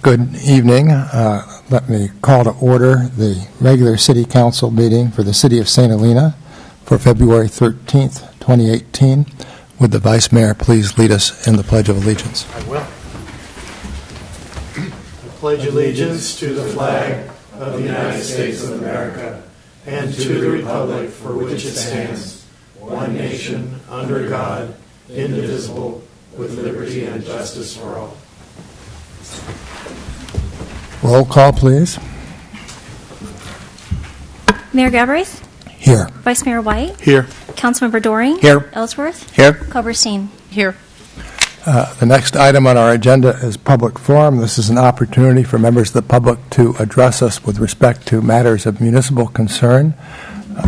Good evening. Let me call to order the regular City Council meeting for the City of St. Helena for February 13th, 2018. Would the Vice Mayor please lead us in the Pledge of Allegiance? I will. I pledge allegiance to the flag of the United States of America and to the republic for which it stands, one nation, under God, indivisible, with liberty and justice for all. Roll call, please. Mayor Gabraith? Here. Vice Mayor White? Here. Councilmember Doring? Here. Ellsworth? Here. Culberstein? Here. The next item on our agenda is public forum. This is an opportunity for members of the public to address us with respect to matters of municipal concern.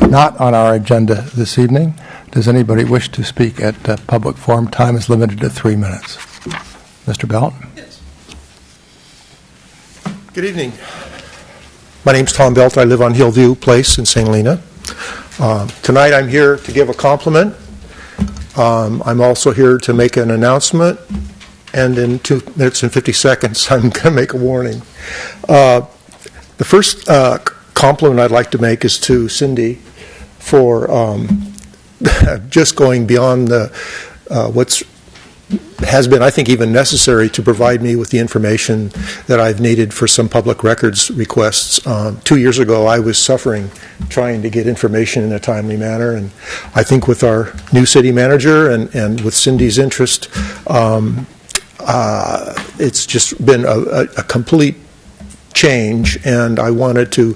Not on our agenda this evening. Does anybody wish to speak at public forum? Time is limited to 3 minutes. Mr. Belt? Yes. Good evening. My name's Tom Belt. I live on Hillview Place in St. Helena. Tonight I'm here to give a compliment. I'm also here to make an announcement, and in 2 minutes and 50 seconds I'm going to make a warning. The first compliment I'd like to make is to Cindy for just going beyond what's has been, I think, even necessary to provide me with the information that I've needed for some public records requests. 2 years ago, I was suffering trying to get information in a timely manner, and I think with our new city manager and with Cindy's interest, it's just been a complete change, and I wanted to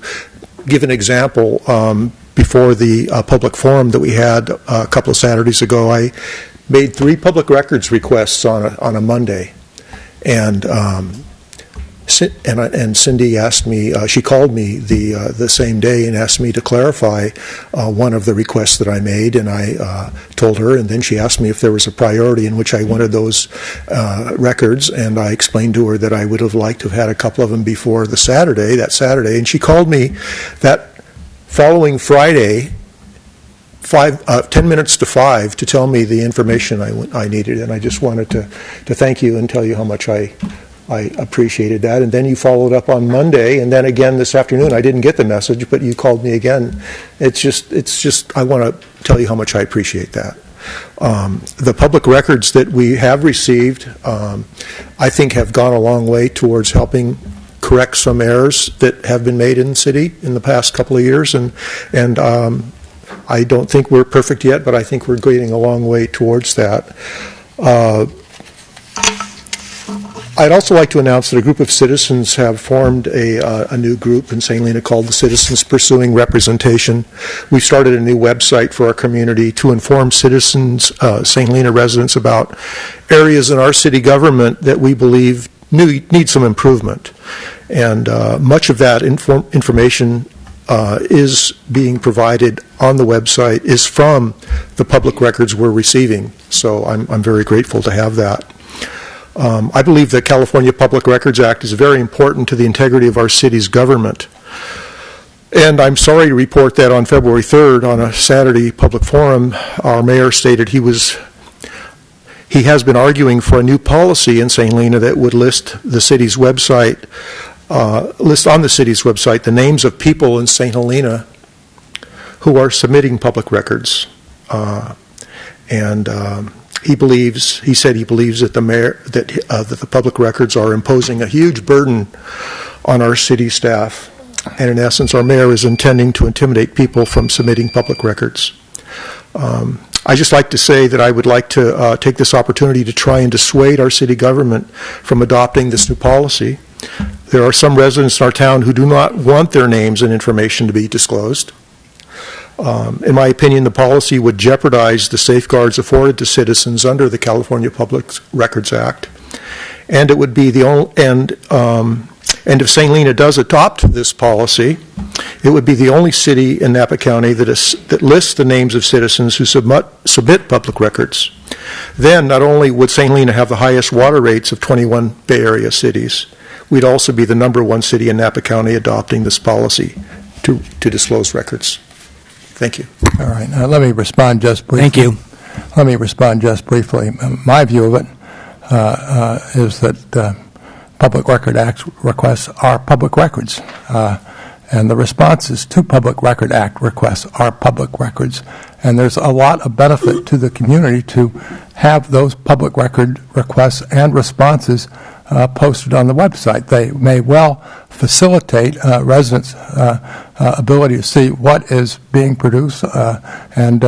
give an example. Before the public forum that we had a couple of Saturdays ago, I made 3 public records requests on a Monday, and Cindy asked me. She called me the same day and asked me to clarify one of the requests that I made, and I told her, and then she asked me if there was a priority in which I wanted those records, and I explained to her that I would have liked to have had a couple of them before that Saturday, and she called me that following Friday, 10 minutes to 5, to tell me the information I needed, and I just wanted to thank you and tell you how much I appreciated that. And then you followed up on Monday, and then again this afternoon. I didn't get the message, but you called me again. It's just I want to tell you how much I appreciate that. The public records that we have received, I think, have gone a long way towards helping correct some errors that have been made in the city in the past couple of years, and I don't think we're perfect yet, but I think we're getting a long way towards that. I'd also like to announce that a group of citizens have formed a new group in St. Helena called the Citizens Pursuing Representation. We've started a new website for our community to inform citizens, St. Helena residents, about areas in our city government that we believe need some improvement. And much of that information is being provided on the website, is from the public records we're receiving. So I'm very grateful to have that. I believe the California Public Records Act is very important to the integrity of our city's government. And I'm sorry to report that on February 3rd, on a Saturday public forum, our mayor stated he has been arguing for a new policy in St. Helena that would list the city's website, list on the city's website the names of people in St. Helena who are submitting public records. He said he believes that the public records are imposing a huge burden on our city staff. And in essence, our mayor is intending to intimidate people from submitting public records. I just like to say that I would like to take this opportunity to try and dissuade our city government from adopting this new policy. There are some residents in our town who do not want their names and information to be disclosed. In my opinion, the policy would jeopardize the safeguards afforded to citizens under the California Public Records Act, and it would be the only. And if St. Helena does adopt this policy, it would be the only city in Napa County that lists the names of citizens who submit public records. Then, not only would St. Helena have the highest water rates of 21 Bay Area cities, we'd also be the #1 city in Napa County adopting this policy to disclose records. Thank you. All right. Let me respond just briefly. Thank you. Let me respond just briefly. My view of it is that Public Record Act requests are public records. And the responses to Public Record Act requests are public records. And there's a lot of benefit to the community to have those public record requests and responses posted on the website. They may well facilitate residents' ability to see what is being produced and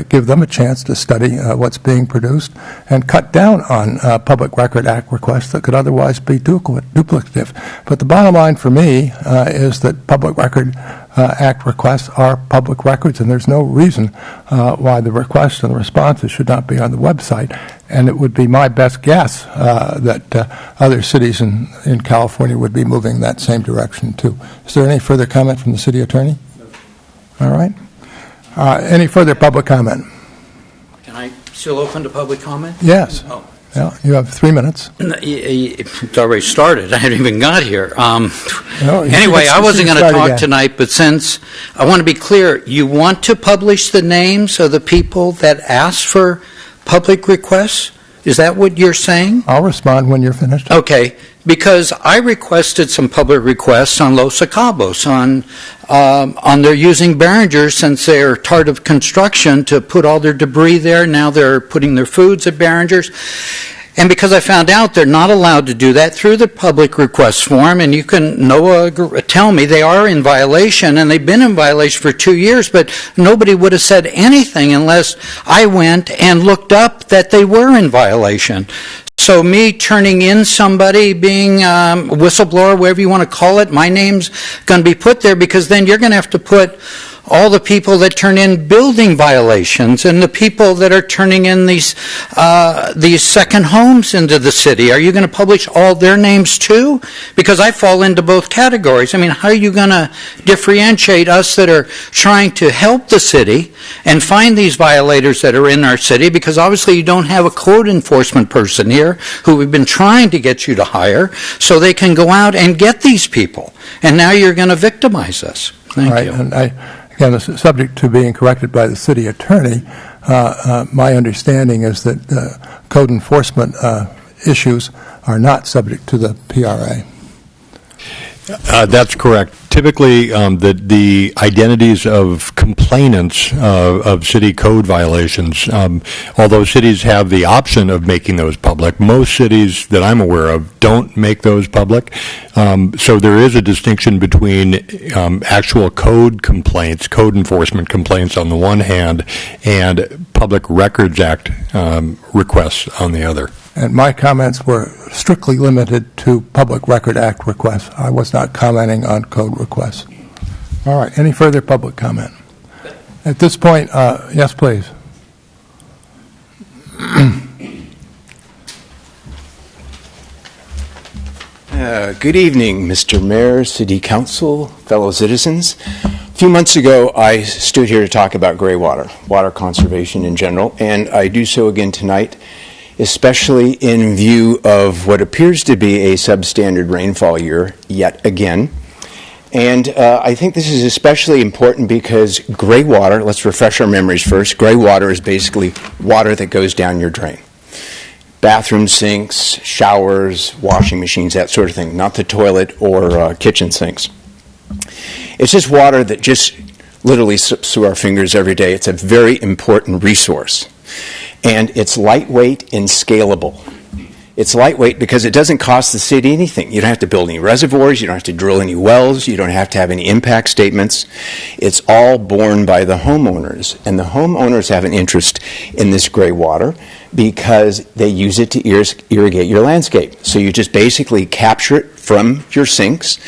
give them a chance to study what's being produced and cut down on Public Record Act requests that could otherwise be duplicative. But the bottom line for me is that Public Record Act requests are public records, and there's no reason why the requests and the responses should not be on the website. And it would be my best guess that other cities in California would be moving that same direction too. Is there any further comment from the city attorney? No. All right. Any further public comment? Can I still open to public comment? Yes. Oh. Yeah, you have 3 minutes. It's already started. I haven't even got here. No, Anyway, I wasn't going to talk again tonight, but since I want to be clear, you want to publish the names of the people that asked for public requests? Is that what you're saying? I'll respond when you're finished. Okay, because I requested some public requests on Los Cabos, on their using Behringers since they're tired of construction to put all their debris there. Now they're putting their foods at Behringers. And because I found out they're not allowed to do that through the public request form, and you can, Noah, tell me they are in violation, and they've been in violation for 2 years, but nobody would have said anything unless I went and looked up that they were in violation. So me turning in somebody, being a whistleblower, whatever you want to call it, my name's going to be put there, because then you're going to have to put all the people that turn in building violations and the people that are turning in these second homes into the city. Are you going to publish all their names too? Because I fall into both categories. I mean, how are you going to differentiate us that are trying to help the city and find these violators that are in our city? Because obviously you don't have a code enforcement person here who we've been trying to get you to hire so they can go out and get these people. And now you're going to victimize us. Thank you. And again, this is subject to being corrected by the city attorney. My understanding is that code enforcement issues are not subject to the PRA. That's correct. Typically, the identities of complainants of city code violations, although cities have the option of making those public, most cities that I'm aware of don't make those public. So there is a distinction between actual code complaints, code enforcement complaints on the one hand, and Public Records Act requests on the other. And my comments were strictly limited to Public Record Act requests. I was not commenting on code requests. All right. Any further public comment? At this point, yes, please. Good evening, Mr. Mayor, City Council, fellow citizens. A few months ago, I stood here to talk about gray water, water conservation in general, and I do so again tonight, especially in view of what appears to be a substandard rainfall year yet again. And I think this is especially important because gray water, let's refresh our memories first, gray water is basically water that goes down your drain. Bathroom sinks, showers, washing machines, that sort of thing, not the toilet or kitchen sinks. It's just water that just literally slips through our fingers every day. It's a very important resource. And it's lightweight and scalable. It's lightweight because it doesn't cost the city anything. You don't have to build any reservoirs, you don't have to drill any wells, you don't have to have any impact statements. It's all borne by the homeowners. And the homeowners have an interest in this gray water because they use it to irrigate your landscape. So you just basically capture it from your sinks,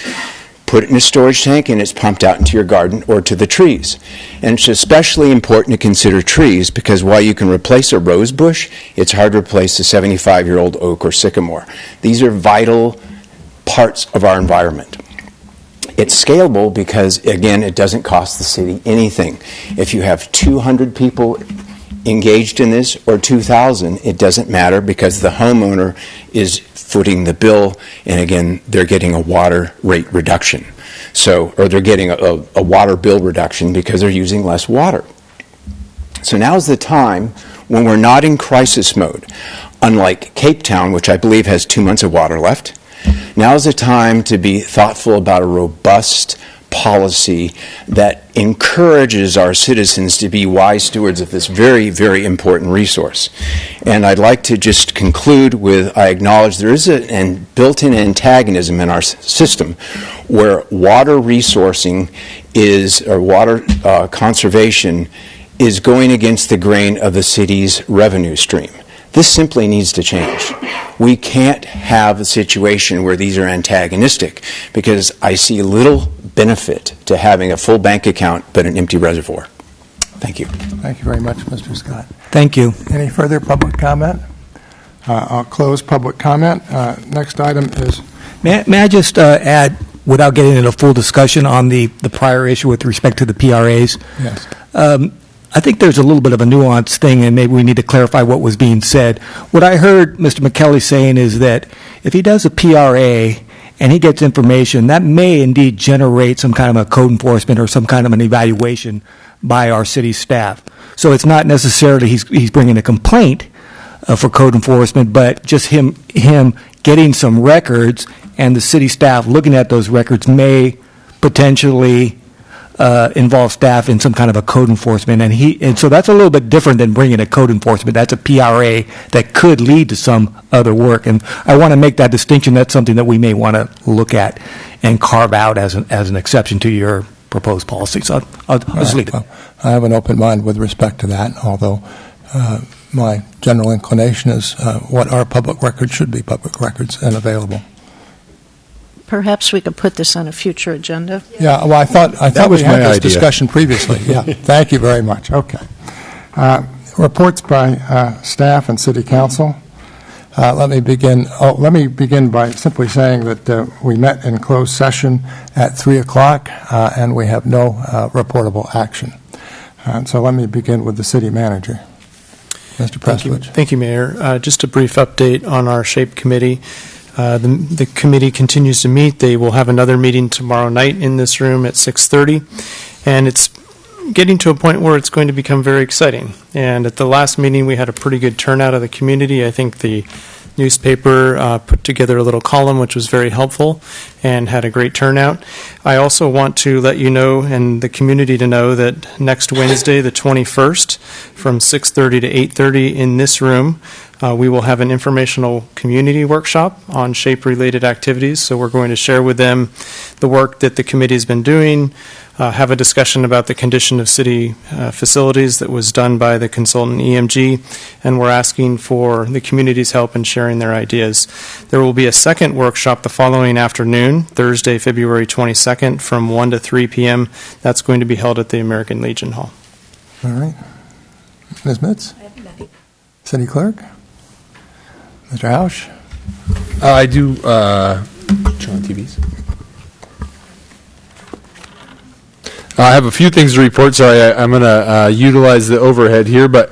put it in a storage tank, and it's pumped out into your garden or to the trees. And it's especially important to consider trees because while you can replace a rose bush, it's hard to replace a 75-year-old oak or sycamore. These are vital parts of our environment. It's scalable because, again, it doesn't cost the city anything. If you have 200 people engaged in this or 2,000, it doesn't matter because the homeowner is footing the bill, and again, they're getting a water rate reduction. Or they're getting a water bill reduction because they're using less water. So now's the time when we're not in crisis mode, unlike Cape Town, which I believe has 2 months of water left. Now's the time to be thoughtful about a robust policy that encourages our citizens to be wise stewards of this very, very important resource. And I'd like to just conclude with, I acknowledge there is a built-in antagonism in our system where water resourcing or water conservation is going against the grain of the city's revenue stream. This simply needs to change. We can't have a situation where these are antagonistic, because I see little benefit to having a full bank account but an empty reservoir. Thank you. Thank you very much, Mr. Scott. Thank you. Any further public comment? I'll close public comment. Next item is... May I just add, without getting into a full discussion on the prior issue with respect to the PRAs? Yes. I think there's a little bit of a nuanced thing, and maybe we need to clarify what was being said. What I heard Mr. McKelly saying is that if he does a PRA and he gets information, that may indeed generate some kind of a code enforcement or some kind of an evaluation by our city staff. So it's not necessarily he's bringing a complaint for code enforcement, but just him getting some records, and the city staff looking at those records may potentially involve staff in some kind of a code enforcement, and so that's a little bit different than bringing a code enforcement. That's a PRA that could lead to some other work, and I want to make that distinction. That's something that we may want to look at and carve out as an exception to your proposed policy. So I'll just leave it. Well, I have an open mind with respect to that, although my general inclination is what our public records should be public records and available. Perhaps we could put this on a future agenda. Yeah, well, I thought was we had my this idea. discussion previously. Yeah, thank you very much. Okay. Reports by staff and city council. Let me begin by simply saying that we met in closed session at 3:00, and we have no reportable action. So let me begin with the city manager. Mr. Prestwich. Thank you, Mayor. Just a brief update on our SHAPE committee. The committee continues to meet. They will have another meeting tomorrow night in this room at 6:30, and it's getting to a point where it's going to become very exciting. And at the last meeting, we had a pretty good turnout of the community. I think the newspaper put together a little column, which was very helpful and had a great turnout. I also want to let you know, and the community to know, that next Wednesday, the 21st, from 6:30 to 8:30 in this room, we will have an informational community workshop on SHAPE-related activities. So we're going to share with them the work that the committee has been doing, have a discussion about the condition of city facilities that was done by the consultant EMG, and we're asking for the community's help in sharing their ideas. There will be a second workshop the following afternoon, Thursday, February 22nd, from 1 to 3 p.m. That's going to be held at the American Legion Hall. All right. Ms. Mitz? City Clerk? Mr. Hausch? I do. Turn on TVs. I have a few things to report. Sorry, I'm going to utilize the overhead here, but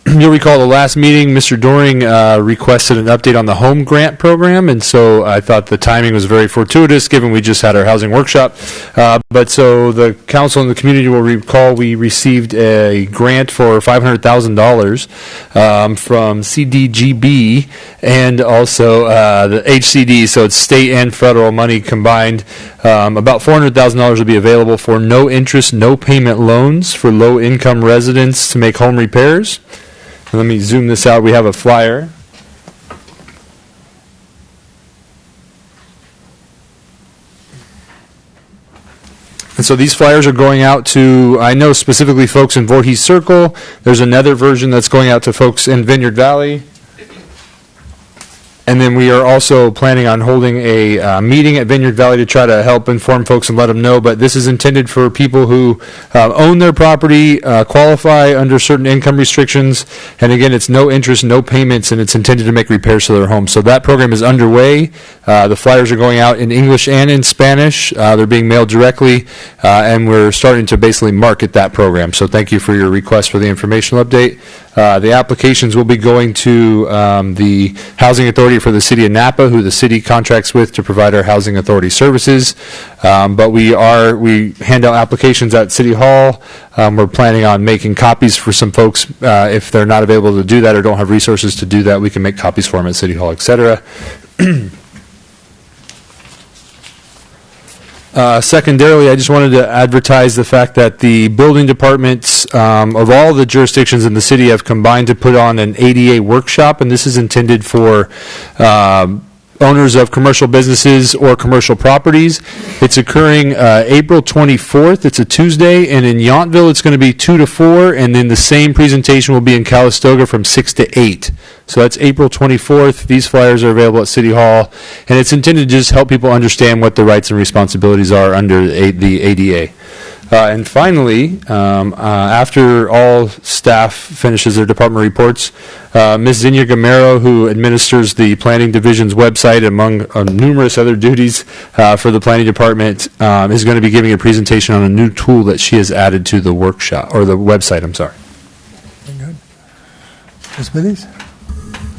you'll recall the last meeting, Mr. Doring requested an update on the home grant program, and so I thought the timing was very fortuitous, given we just had our housing workshop. But so the council and the community will recall we received a grant for $500,000 from CDGB and also the HCD, so it's state and federal money combined. About $400,000 will be available for no interest, no payment loans for low-income residents to make home repairs. And let me zoom this out. We have a flyer. And so these flyers are going out to, I know specifically folks in Voorhees Circle. There's another version that's going out to folks in Vineyard Valley. And then we are also planning on holding a meeting at Vineyard Valley to try to help inform folks and let them know. But this is intended for people who own their property, qualify under certain income restrictions. And again, it's no interest, no payments, and it's intended to make repairs to their home. So that program is underway. The flyers are going out in English and in Spanish. They're being mailed directly, and we're starting to basically market that program. So thank you for your request for the informational update. The applications will be going to the Housing Authority for the City of Napa, who the city contracts with to provide our housing authority services. But we hand out applications at City Hall. We're planning on making copies for some folks. If they're not available to do that or don't have resources to do that, we can make copies for them at City Hall, etc. Secondarily, I just wanted to advertise the fact that the building departments of all the jurisdictions in the city have combined to put on an ADA workshop, and this is intended for owners of commercial businesses or commercial properties. It's occurring April 24th. It's a Tuesday, and in Yountville it's going to be 2 to 4, and then the same presentation will be in Calistoga from 6 to 8. So that's April 24th. These flyers are available at City Hall, and it's intended to just help people understand what the rights and responsibilities are under the ADA. And finally, after all staff finishes their department reports, Ms. Xinia Gamero, who administers the Planning Division's website among numerous other duties for the Planning Department, is going to be giving a presentation on a new tool that she has added to the workshop, or the website, I'm sorry. Very good. Ms. Smithies?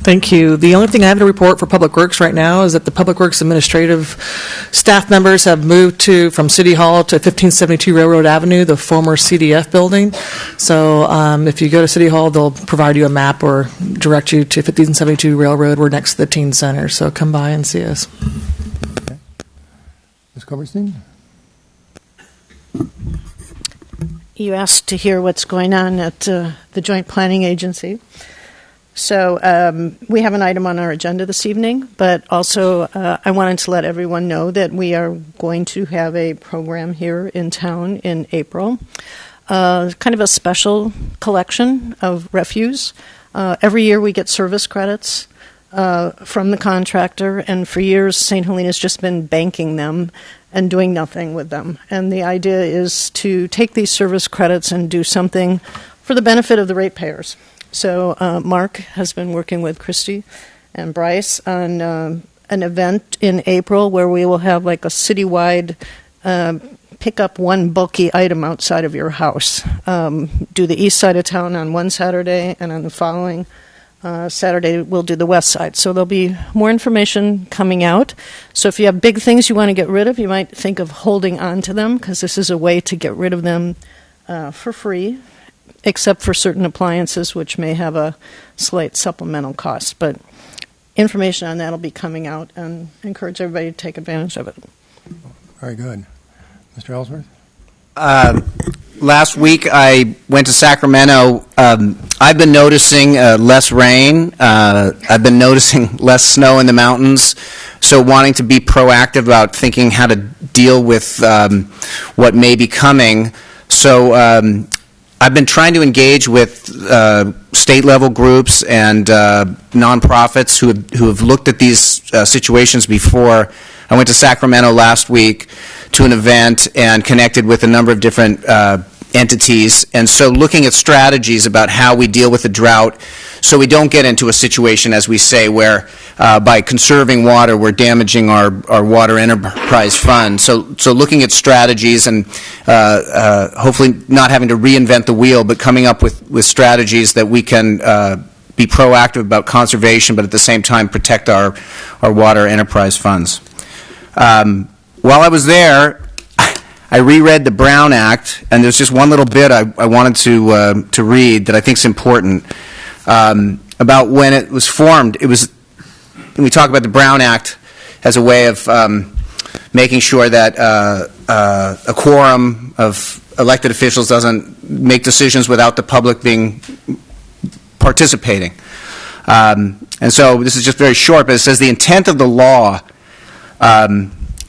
Thank you. The only thing I have to report for Public Works right now is that the Public Works administrative staff members have moved from City Hall to 1572 Railroad Avenue, the former CDF building. So if you go to City Hall, they'll provide you a map or direct you to 1572 Railroad. We're next to the Teen Center, so come by and see us. Okay. Ms. Coberstein? You asked to hear what's going on at the Joint Planning Agency. So we have an item on our agenda this evening, but also I wanted to let everyone know that we are going to have a program here in town in April, kind of a special collection of refuse. Every year we get service credits from the contractor, and for years St. Helena's just been banking them and doing nothing with them. And the idea is to take these service credits and do something for the benefit of the ratepayers. So Mark has been working with Christy and Bryce on an event in April where we will have like a citywide pick up one bulky item outside of your house. Do the east side of town on one Saturday, and on the following Saturday we'll do the west side. So there'll be more information coming out. So if you have big things you want to get rid of, you might think of holding on to them, because this is a way to get rid of them for free, except for certain appliances, which may have a slight supplemental cost. But information on that will be coming out, and encourage everybody to take advantage of it. Very good. Mr. Ellsworth? Last week I went to Sacramento. I've been noticing less rain. I've been noticing less snow in the mountains. So wanting to be proactive about thinking how to deal with what may be coming. So I've been trying to engage with state-level groups and nonprofits who have looked at these situations before. I went to Sacramento last week to an event and connected with a number of different entities, and so looking at strategies about how we deal with the drought so we don't get into a situation, as we say, where by conserving water we're damaging our water enterprise fund. So looking at strategies and hopefully not having to reinvent the wheel, but coming up with strategies that we can be proactive about conservation, but at the same time protect our water enterprise funds. While I was there, I reread the Brown Act, and there's just one little bit I wanted to read that I think is important about when it was formed. It was, when we talk about the Brown Act as a way of making sure that a quorum of elected officials doesn't make decisions without the public participating. And so this is just very short, but it says the intent of the law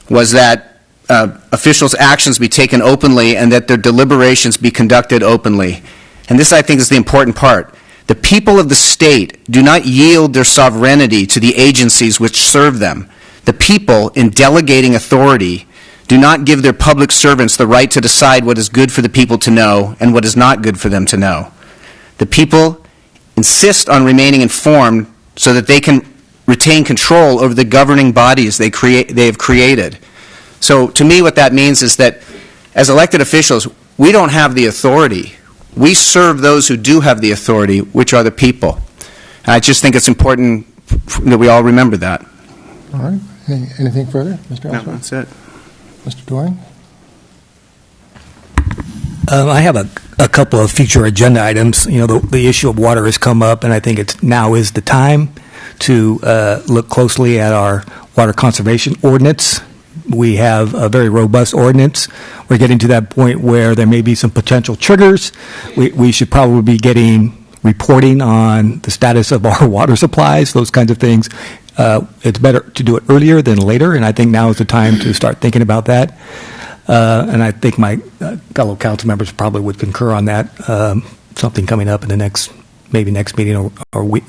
was that officials' actions be taken openly and that their deliberations be conducted openly. And this, I think, is the important part. The people of the state do not yield their sovereignty to the agencies which serve them. The people, in delegating authority, do not give their public servants the right to decide what is good for the people to know and what is not good for them to know. The people insist on remaining informed so that they can retain control over the governing bodies they have created. So to me what that means is that as elected officials, we don't have the authority. We serve those who do have the authority, which are the people. And I just think it's important that we all remember that. All right. Anything further, Mr. No, Oswald? that's it. Mr. Doring? I have a couple of future agenda items. You know, the issue of water has come up, and I think now is the time to look closely at our water conservation ordinance. We have a very robust ordinance. We're getting to that point where there may be some potential triggers. We should probably be getting reporting on the status of our water supplies, those kinds of things. It's better to do it earlier than later, and I think now is the time to start thinking about that. And I think my fellow council members probably would concur on that. Something coming up in the next meeting or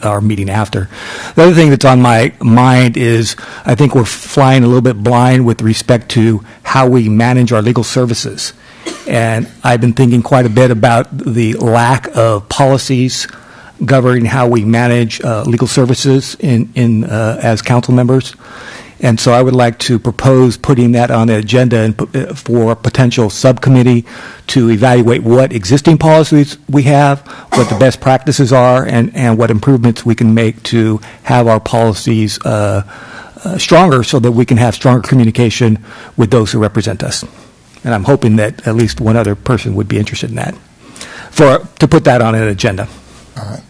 our meeting after. The other thing that's on my mind is I think we're flying a little bit blind with respect to how we manage our legal services. And I've been thinking quite a bit about the lack of policies governing how we manage legal services in as council members. And so I would like to propose putting that on the agenda for a potential subcommittee to evaluate what existing policies we have, what the best practices are, and what improvements we can make to have our policies stronger so that we can have stronger communication with those who represent us. And I'm hoping that at least one other person would be interested in that, to put that on an agenda. All right.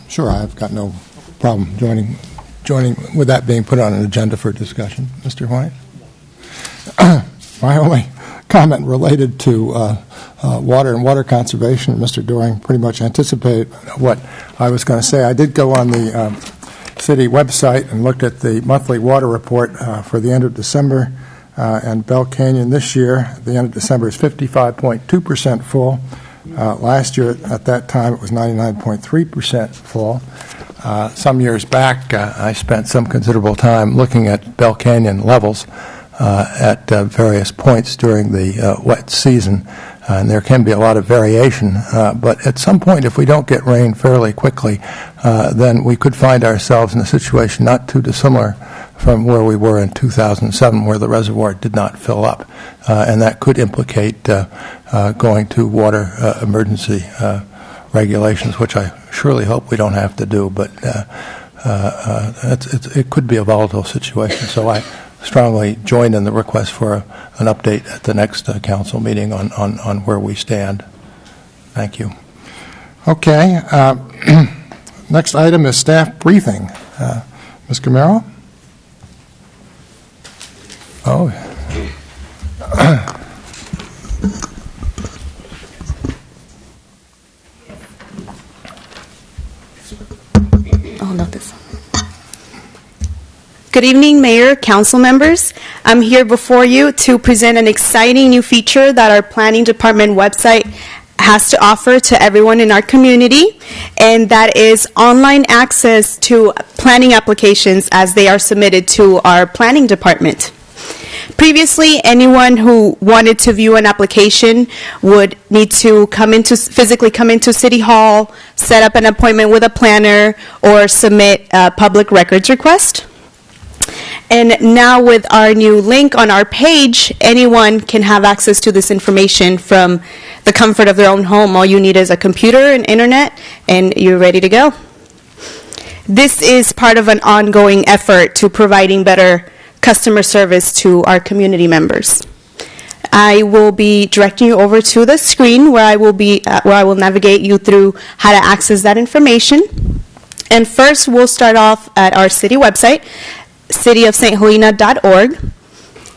Sure, I've got no problem joining with that being put on an agenda for discussion. Mr. White? My only comment related to water and water conservation, Mr. Doring pretty much anticipated what I was going to say. I did go on the city website and looked at the monthly water report for the end of December, and Bell Canyon this year, at the end of December, is 55.2% full. Last year, at that time, it was 99.3% full. Some years back, I spent some considerable time looking at Bell Canyon levels at various points during the wet season, and there can be a lot of variation. But at some point, if we don't get rain fairly quickly, then we could find ourselves in a situation not too dissimilar from where we were in 2007, where the reservoir did not fill up, and that could implicate going to water emergency regulations, which I surely hope we don't have to do, but it could be a volatile situation. So I strongly join in the request for an update at the next council meeting on where we stand. Thank you. Okay. Next item is staff briefing. Ms. Gamero? Oh. Oh, not this one. Good evening, Mayor, council members. I'm here before you to present an exciting new feature that our planning department website has to offer to everyone in our community, and that is online access to planning applications as they are submitted to our planning department. Previously, anyone who wanted to view an application would need to physically come into City Hall, set up an appointment with a planner, or submit a public records request. And now with our new link on our page, anyone can have access to this information from the comfort of their own home. All you need is a computer and internet, and you're ready to go. This is part of an ongoing effort to providing better customer service to our community members. I will be directing you over to the screen where I will navigate you through how to access that information. And first, we'll start off at our city website, cityofsthelena.org.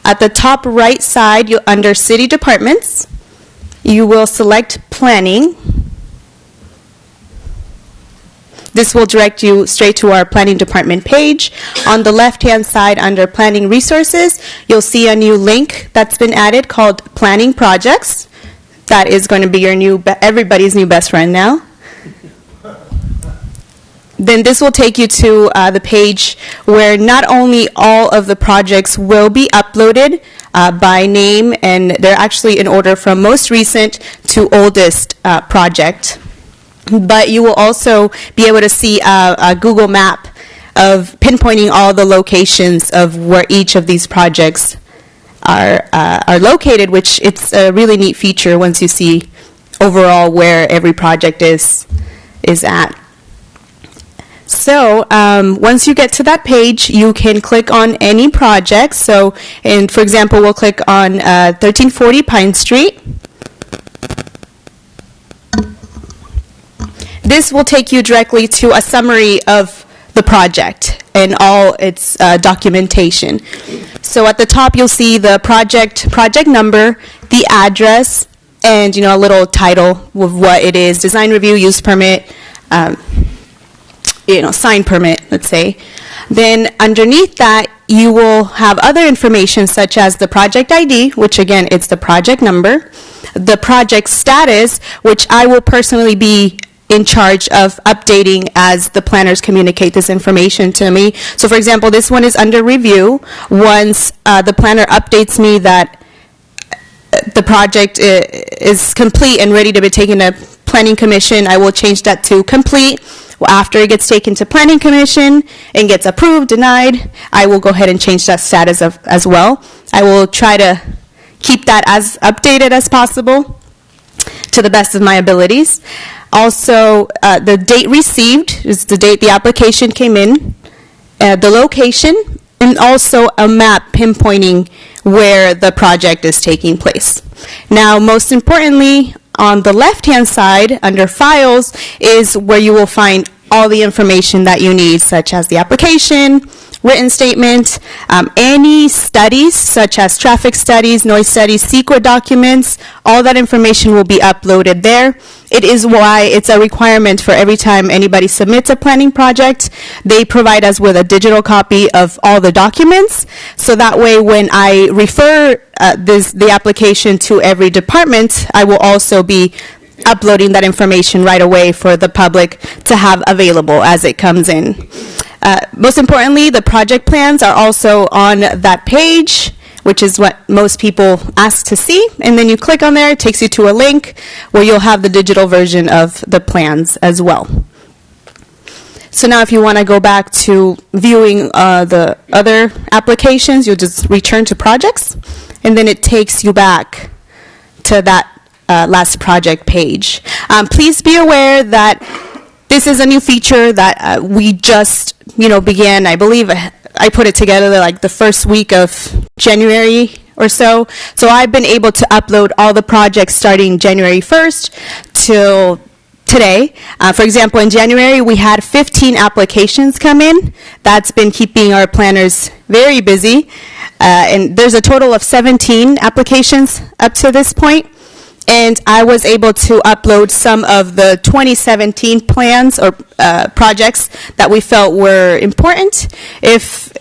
At the top right side, under City Departments, you will select Planning. This will direct you straight to our planning department page. On the left-hand side, under Planning Resources, you'll see a new link that's been added called Planning Projects. That is going to be your everybody's new best friend now. Then this will take you to the page where not only all of the projects will be uploaded by name, and they're actually in order from most recent to oldest project, but you will also be able to see a Google map of pinpointing all the locations of where each of these projects are located, which it's a really neat feature once you see overall where every project is at. So once you get to that page, you can click on any project. So, for example, we'll click on 1340 Pine Street. This will take you directly to a summary of the project and all its documentation. So at the top, you'll see the project number, the address, and a little title of what it is: design review, use permit, sign permit, let's say. Then underneath that, you will have other information such as the project ID, which again, it's the project number, the project status, which I will personally be in charge of updating as the planners communicate this information to me. So for example, this one is under review. Once the planner updates me that the project is complete and ready to be taken to Planning Commission, I will change that to complete. Well, after it gets taken to Planning Commission and gets approved, denied, I will go ahead and change that status as well. I will try to keep that as updated as possible to the best of my abilities. Also, the date received is the date the application came in, the location, and also a map pinpointing where the project is taking place. Now, most importantly, on the left-hand side, under Files, is where you will find all the information that you need, such as the application, written statement, any studies, such as traffic studies, noise studies, CEQA documents, all that information will be uploaded there. It is why it's a requirement for every time anybody submits a planning project, they provide us with a digital copy of all the documents, so that way when I refer the application to every department, I will also be uploading that information right away for the public to have available as it comes in. Most importantly, the project plans are also on that page, which is what most people ask to see. And then you click on there, it takes you to a link where you'll have the digital version of the plans as well. So now if you want to go back to viewing the other applications, you'll just return to projects, and then it takes you back to that last project page. Please be aware that this is a new feature that we just, began. I believe I put it together like the first week of January or so. So I've been able to upload all the projects starting January 1st till today. For example, in January, we had 15 applications come in. That's been keeping our planners very busy. And there's a total of 17 applications up to this point. And I was able to upload some of the 2017 plans or projects that we felt were important. If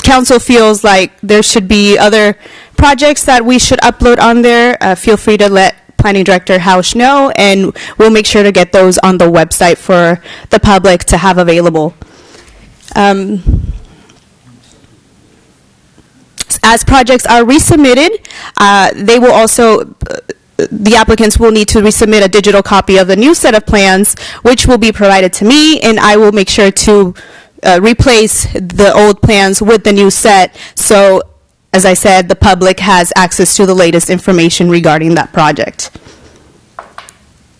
council feels like there should be other projects that we should upload on there, feel free to let Planning Director Walsh know, and we'll make sure to get those on the website for the public to have available. As projects are resubmitted, they will also the applicants will need to resubmit a digital copy of the new set of plans, which will be provided to me, and I will make sure to replace the old plans with the new set. So, as I said, the public has access to the latest information regarding that project.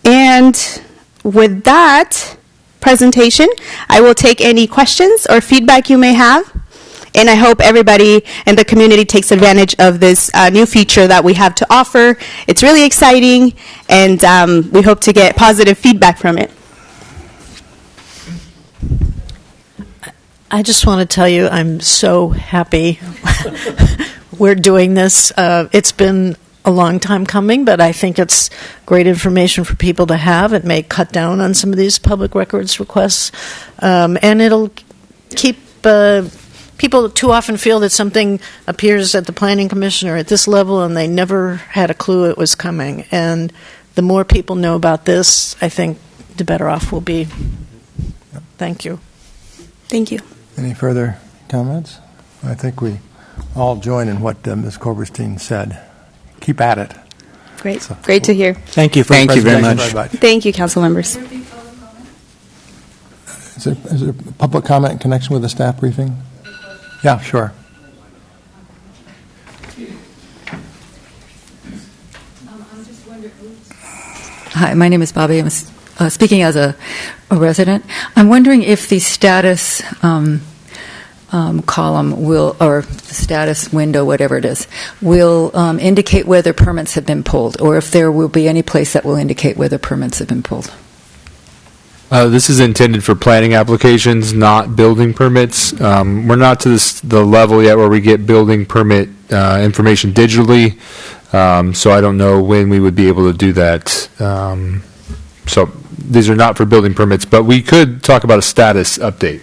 And with that presentation, I will take any questions or feedback you may have. And I hope everybody in the community takes advantage of this new feature that we have to offer. It's really exciting, and we hope to get positive feedback from it. I just want to tell you I'm so happy we're doing this. It's been a long time coming, but I think it's great information for people to have. It may cut down on some of these public records requests, and it'll keep people too often feel that something appears at the Planning Commission or at this level and they never had a clue it was coming. And the more people know about this, I think the better off we'll be. Thank you. Thank you. Any further comments? I think we all join in what Ms. Koberstein said. Keep at it. Great. So, great to hear. Thank you for Thank you very much. Thank you, council members. Is there public comment in connection with the staff briefing? Yeah, sure. I'm just wondering, Hi, my name is Bobby. I'm speaking as a resident. I'm wondering if the status column will, or the status window, whatever it is, will indicate whether permits have been pulled, or if there will be any place that will indicate whether permits have been pulled. This is intended for planning applications, not building permits. We're not to the level yet where we get building permit information digitally, so I don't know when we would be able to do that. So these are not for building permits, but we could talk about a status update.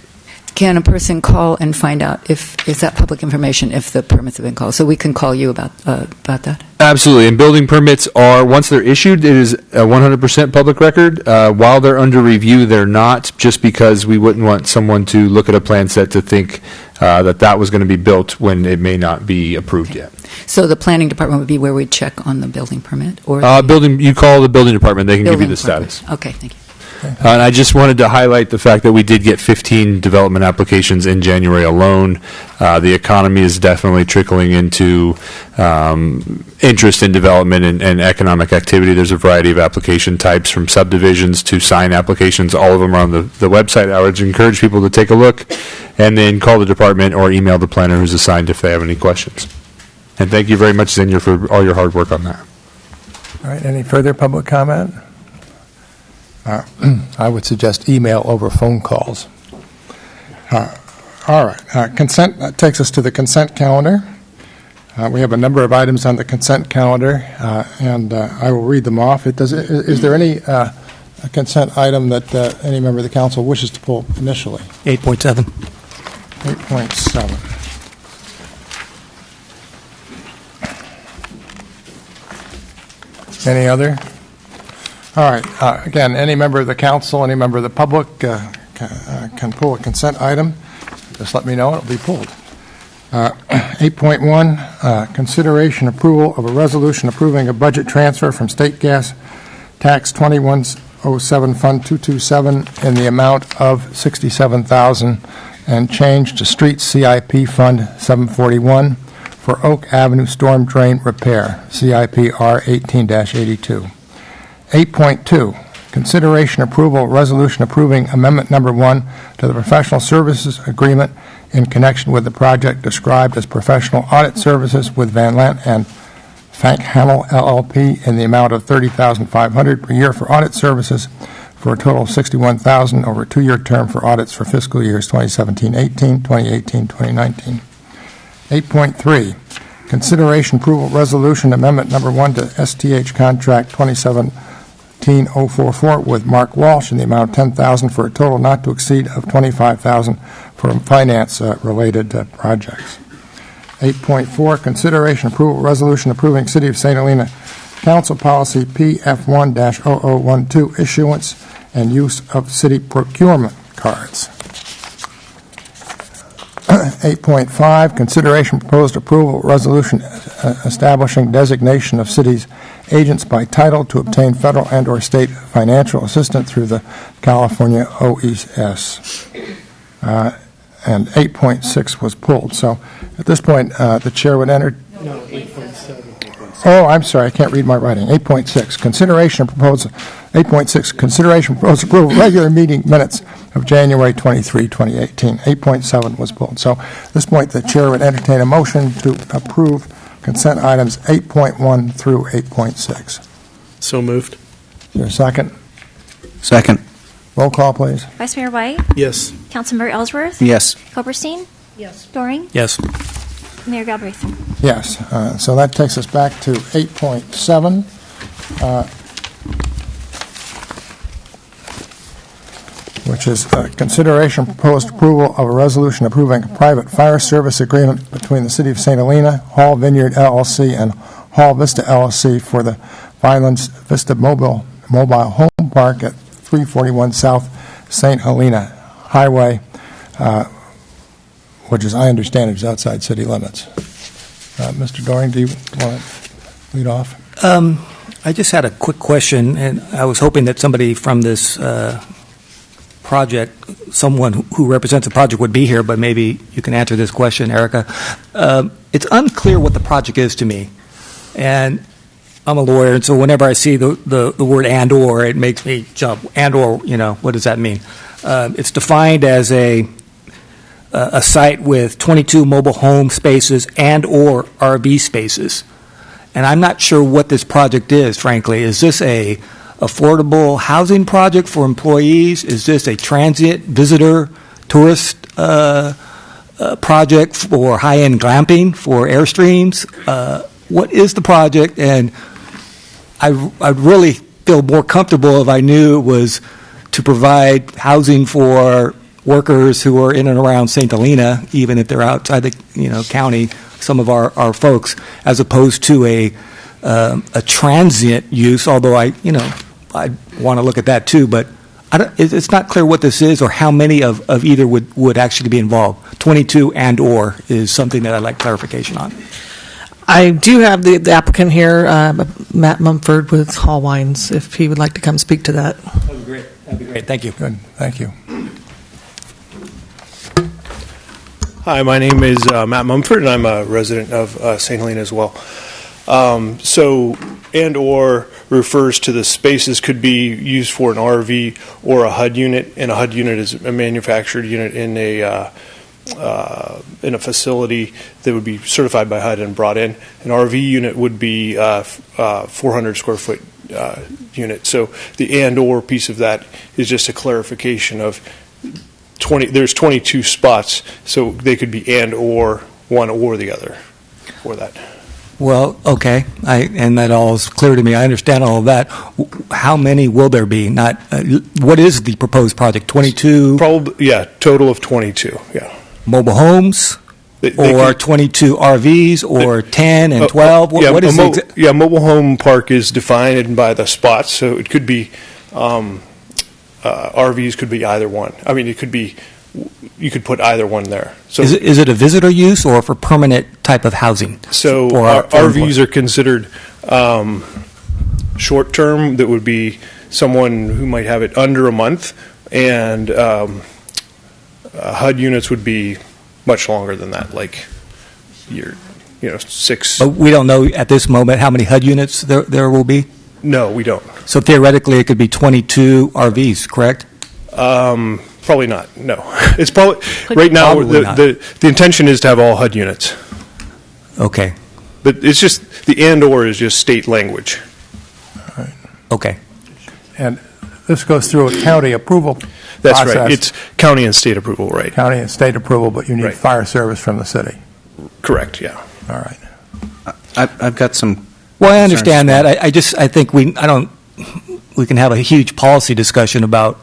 Can a person call and find out if is that public information if the permits have been called? So we can call you about that. Absolutely, and building permits are, once they're issued, it is a 100% public record. While they're under review, they're not, just because we wouldn't want someone to look at a plan set to think that was going to be built when it may not be approved yet. So the planning department would be where we'd check on the building permit? Or you call the building department, they can give you the status. Okay, thank you. And I just wanted to highlight the fact that we did get 15 development applications in January alone. The economy is definitely trickling into interest in development and economic activity. There's a variety of application types, from subdivisions to sign applications. All of them are on the website. I would encourage people to take a look and then call the department or email the planner who's assigned if they have any questions. And thank you very much, Xinia, for all your hard work on that. All right, any further public comment? I would suggest email over phone calls. All right, consent, that takes us to the consent calendar. We have a number of items on the consent calendar, and I will read them off. Is there any consent item that any member of the council wishes to pull initially? 8.7. 8.7. Any other? All right. Again, any member of the council, any member of the public can pull a consent item. Just let me know, it'll be pulled. 8.1, consideration approval of a resolution approving a budget transfer from state gas tax 2107 Fund 227 in the amount of $67,000 and change to Streets CIP Fund 741 for Oak Avenue Storm Drain Repair, CIP R 18-82. 8.2, consideration approval resolution approving amendment number 1 to the professional services agreement in connection with the project described as Professional Audit Services with Van Lant and Fank-Hamel LLP in the amount of $30,500 per year for audit services for a total of $61,000 over a 2-year term for audits for fiscal years 2017-18, 2018-2019. 8.3, consideration approval resolution amendment number 1 to STH Contract 2017-044 with Mark Walsh in the amount of $10,000 for a total not to exceed of $25,000 for finance-related projects. 8.4, consideration approval resolution approving City of St. Helena Council Policy PF1-0012 issuance and use of city procurement cards. 8.5, consideration proposed approval resolution establishing designation of cities agents by title to obtain federal and or state financial assistance through the California OES. And 8.6 was pulled. So at this point, the chair would enter. No, 8.7. Oh, I'm sorry, I can't read my writing. 8.6, consideration proposed. 8.6, consideration proposed approval regular meeting minutes of January 23, 2018. 8.7 was pulled. So at this point, the chair would entertain a motion to approve consent items 8.1 through 8.6. So moved. Is there a second? Second. Roll call, please. Vice Mayor White? Yes. Councilmember Ellsworth? Yes. Coberstein? Yes. Doring? Yes. Mayor Galbraith? Yes. So that takes us back to 8.7. Which is consideration proposed approval of a resolution approving a private fire service agreement between the City of St. Helena, Hall Vineyard LLC, and Hall Vista LLC for the Violence Vista Mobile Home Park at 341 South St. Helena Highway, which, as I understand, is outside city limits. Mr. Doring, do you want to lead off? I just had a quick question, and I was hoping that somebody from this project, someone who represents the project would be here, but maybe you can answer this question, Erica. It's unclear what the project is to me. And I'm a lawyer, and so whenever I see the word and/or, it makes me jump. And/or, what does that mean? It's defined as a site with 22 mobile home spaces and/or RV spaces. And I'm not sure what this project is, frankly. Is this a affordable housing project for employees? Is this a transient visitor tourist project for high-end glamping, for Airstreams? What is the project? And I'd really feel more comfortable if I knew it was to provide housing for workers who are in and around St. Helena, even if they're outside the county, some of our folks, as opposed to a transient use, although I want to look at that too, but it's not clear what this is or how many of either would actually be involved. 22 and/or is something that I'd like clarification on. I do have the applicant here, Matt Mumford with Hall Wines, if he would like to come speak to that. That'd be great. That'd be great. Thank you. Good. Thank you. Hi, my name is Matt Mumford, and I'm a resident of St. Helena as well. So, and/or refers to the spaces could be used for an RV or a HUD unit, and a HUD unit is a manufactured unit in a facility that would be certified by HUD and brought in. An RV unit would be 400 square foot unit. So the and/or piece of that is just a clarification of there's 22 spots, so they could be and/or one or the other for that. Well, okay, and that all is clear to me. I understand all of that. How many will there be? What is the proposed project? 22? Probably, yeah, total of 22, yeah. Mobile homes? Or 22 RVs, or 10 and 12? What is mobile home park is defined by the spots, so it could be, RVs could be either one. I mean, it could be, you could put either one there. So is it a visitor use or for permanent type of housing? So RVs are considered short-term. That would be someone who might have it under a month, and HUD units would be much longer than that, like 6. But we don't know at this moment how many HUD units there will be? No, we don't. So theoretically, it could be 22 RVs, correct? Probably not. No, it's probably right now. The intention is to have all HUD units. Okay. But it's just the and/or is just state language. All right. Okay. And this goes through a county approval That's process. right. It's county and state approval, right? County and state approval, but you need fire service from the city. Correct. Yeah. All right. I've got some. Well, I understand that. I think we can have a huge policy discussion about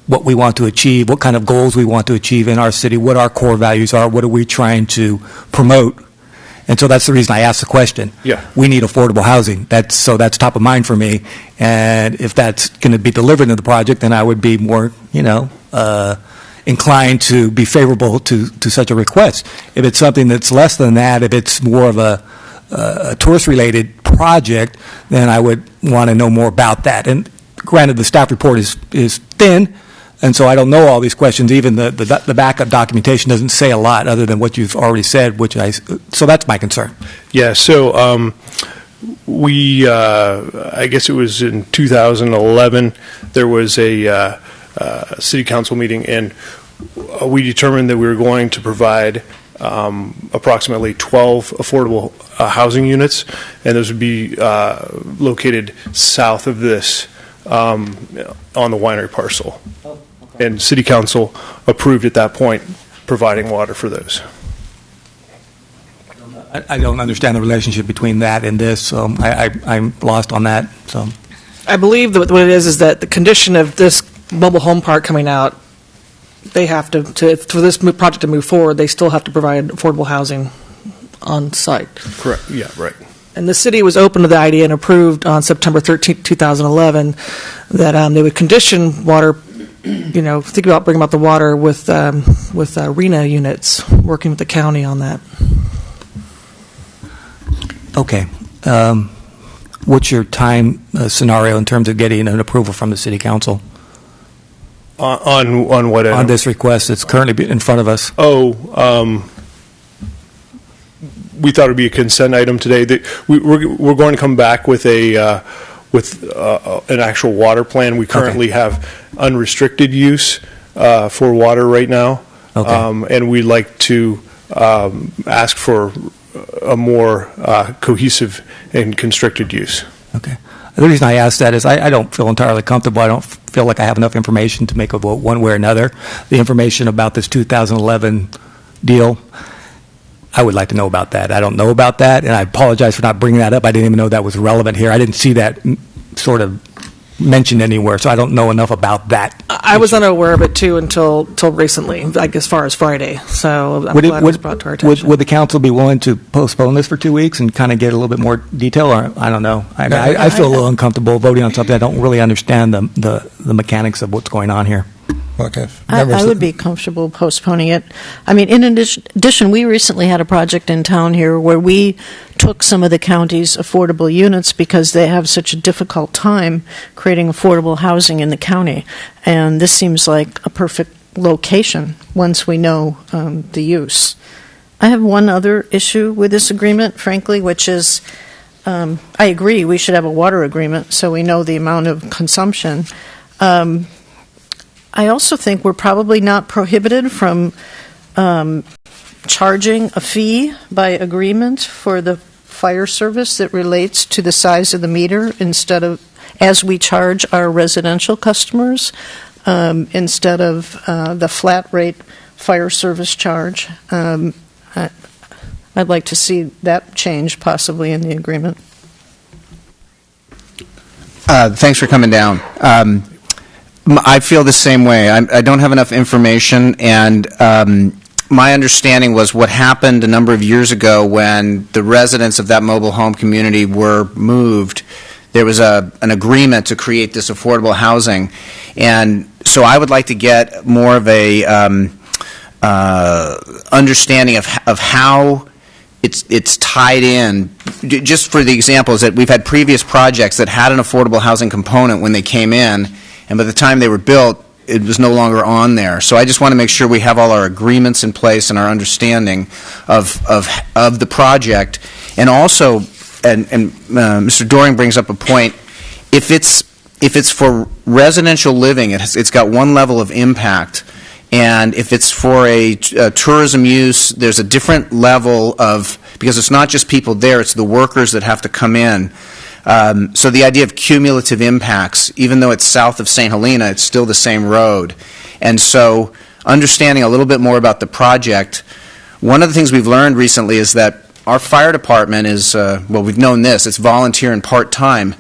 what we want to achieve, what kind of goals we want to achieve in our city, what our core values are, what are we trying to promote. And so that's the reason I asked the question. Yeah. We need affordable housing. That's top of mind for me. And if that's going to be delivered in the project, then I would be more, inclined to be favorable to such a request. If it's something that's less than that, if it's more of a tourist-related project, then I would want to know more about that. And granted, the staff report is thin, and so I don't know all these questions. Even the backup documentation doesn't say a lot other than what you've already said, so that's my concern. Yeah, so I guess it was in 2011, there was a city council meeting, and we determined that we were going to provide approximately 12 affordable housing units, and those would be located south of this on the winery parcel. Oh, okay. And city council approved at that point providing water for those. I don't understand the relationship between that and this, so I'm lost on that. So, I believe that what it is that the condition of this mobile home park coming out, they have to for this project to move forward, they still have to provide affordable housing on site. Correct. Yeah, right. And the city was open to the idea and approved on September 13, 2011, that they would condition water, think about bringing about the water with RENA units, working with the county on that. Okay. What's your time scenario in terms of getting an approval from the city council? On what? On this request that's currently in front of us. we thought it would be a consent item today. That we're going to come back with an actual water plan. We currently have unrestricted use for water right now, and we'd like to ask for a more cohesive and constricted use. Okay. The reason I ask that is I don't feel entirely comfortable. I don't feel like I have enough information to make a vote one way or another. The information about this 2011 deal, I would like to know about that. I don't know about that, and I apologize for not bringing that up. I didn't even know that was relevant here. I didn't see that sort of mentioned anywhere, so I don't know enough about that. I was unaware of it too until recently, like as far as Friday. So I'm glad it was brought to our attention. Would the council be willing to postpone this for 2 weeks and kind of get a little bit more detail? Or I don't know. I feel a little uncomfortable voting on something I don't really understand the mechanics of what's going on here. Okay. I would be comfortable postponing it. I mean, in addition, we recently had a project in town here where we took some of the county's affordable units because they have such a difficult time creating affordable housing in the county. And this seems like a perfect location once we know the use. I have one other issue with this agreement, frankly, which is I agree we should have a water agreement so we know the amount of consumption. I also think we're probably not prohibited from charging a fee by agreement for the fire service that relates to the size of the meter instead of, as we charge our residential customers, instead of the flat rate fire service charge. I'd like to see that change possibly in the agreement. Thanks for coming down. I feel the same way. I don't have enough information, and my understanding was what happened a number of years ago when the residents of that mobile home community were moved. There was an agreement to create this affordable housing, and so I would like to get more of a understanding of how it's tied in. Just for the examples that we've had previous projects that had an affordable housing component when they came in, and by the time they were built, it was no longer on there. So I just want to make sure we have all our agreements in place and our understanding of the project. And also, and Mr. Doring brings up a point, if it's for residential living, it's got one level of impact. And if it's for a tourism use, there's a different level of, because it's not just people there, it's the workers that have to come in. So the idea of cumulative impacts, even though it's south of St. Helena, it's still the same road. And so understanding a little bit more about the project, one of the things we've learned recently is that our fire department is, well, we've known this, it's volunteer and part-time,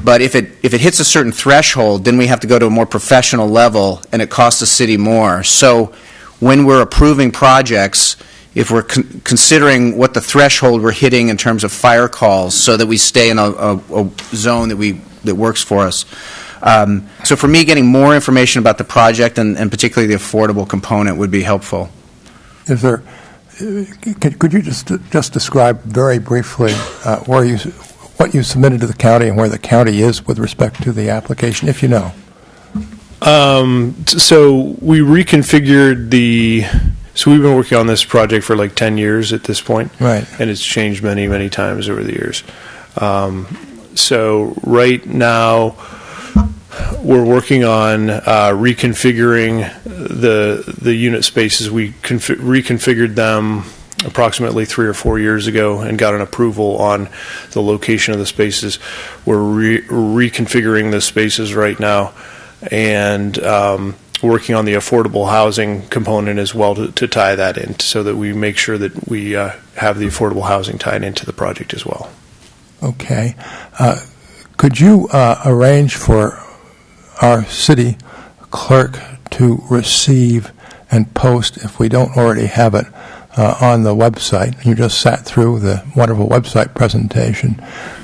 but if it hits a certain threshold, then we have to go to a more professional level, and it costs the city more. So when we're approving projects, if we're considering what the threshold we're hitting in terms of fire calls so that we stay in a zone that works for us. So for me, getting more information about the project and particularly the affordable component would be helpful. Is there, could you just describe very briefly what you submitted to the county and where the county is with respect to the application, if you know? So we reconfigured So we've been working on this project for like 10 years at this point. Right. And it's changed many, many times over the years. So right now, we're working on reconfiguring the unit spaces. We reconfigured them approximately 3 or 4 years ago and got an approval on the location of the spaces. We're reconfiguring the spaces right now, and working on the affordable housing component as well to tie that in, so that we make sure that we have the affordable housing tied into the project as well. Okay. Could you arrange for our city clerk to receive and post, if we don't already have it, on the website? You just sat through the wonderful website presentation,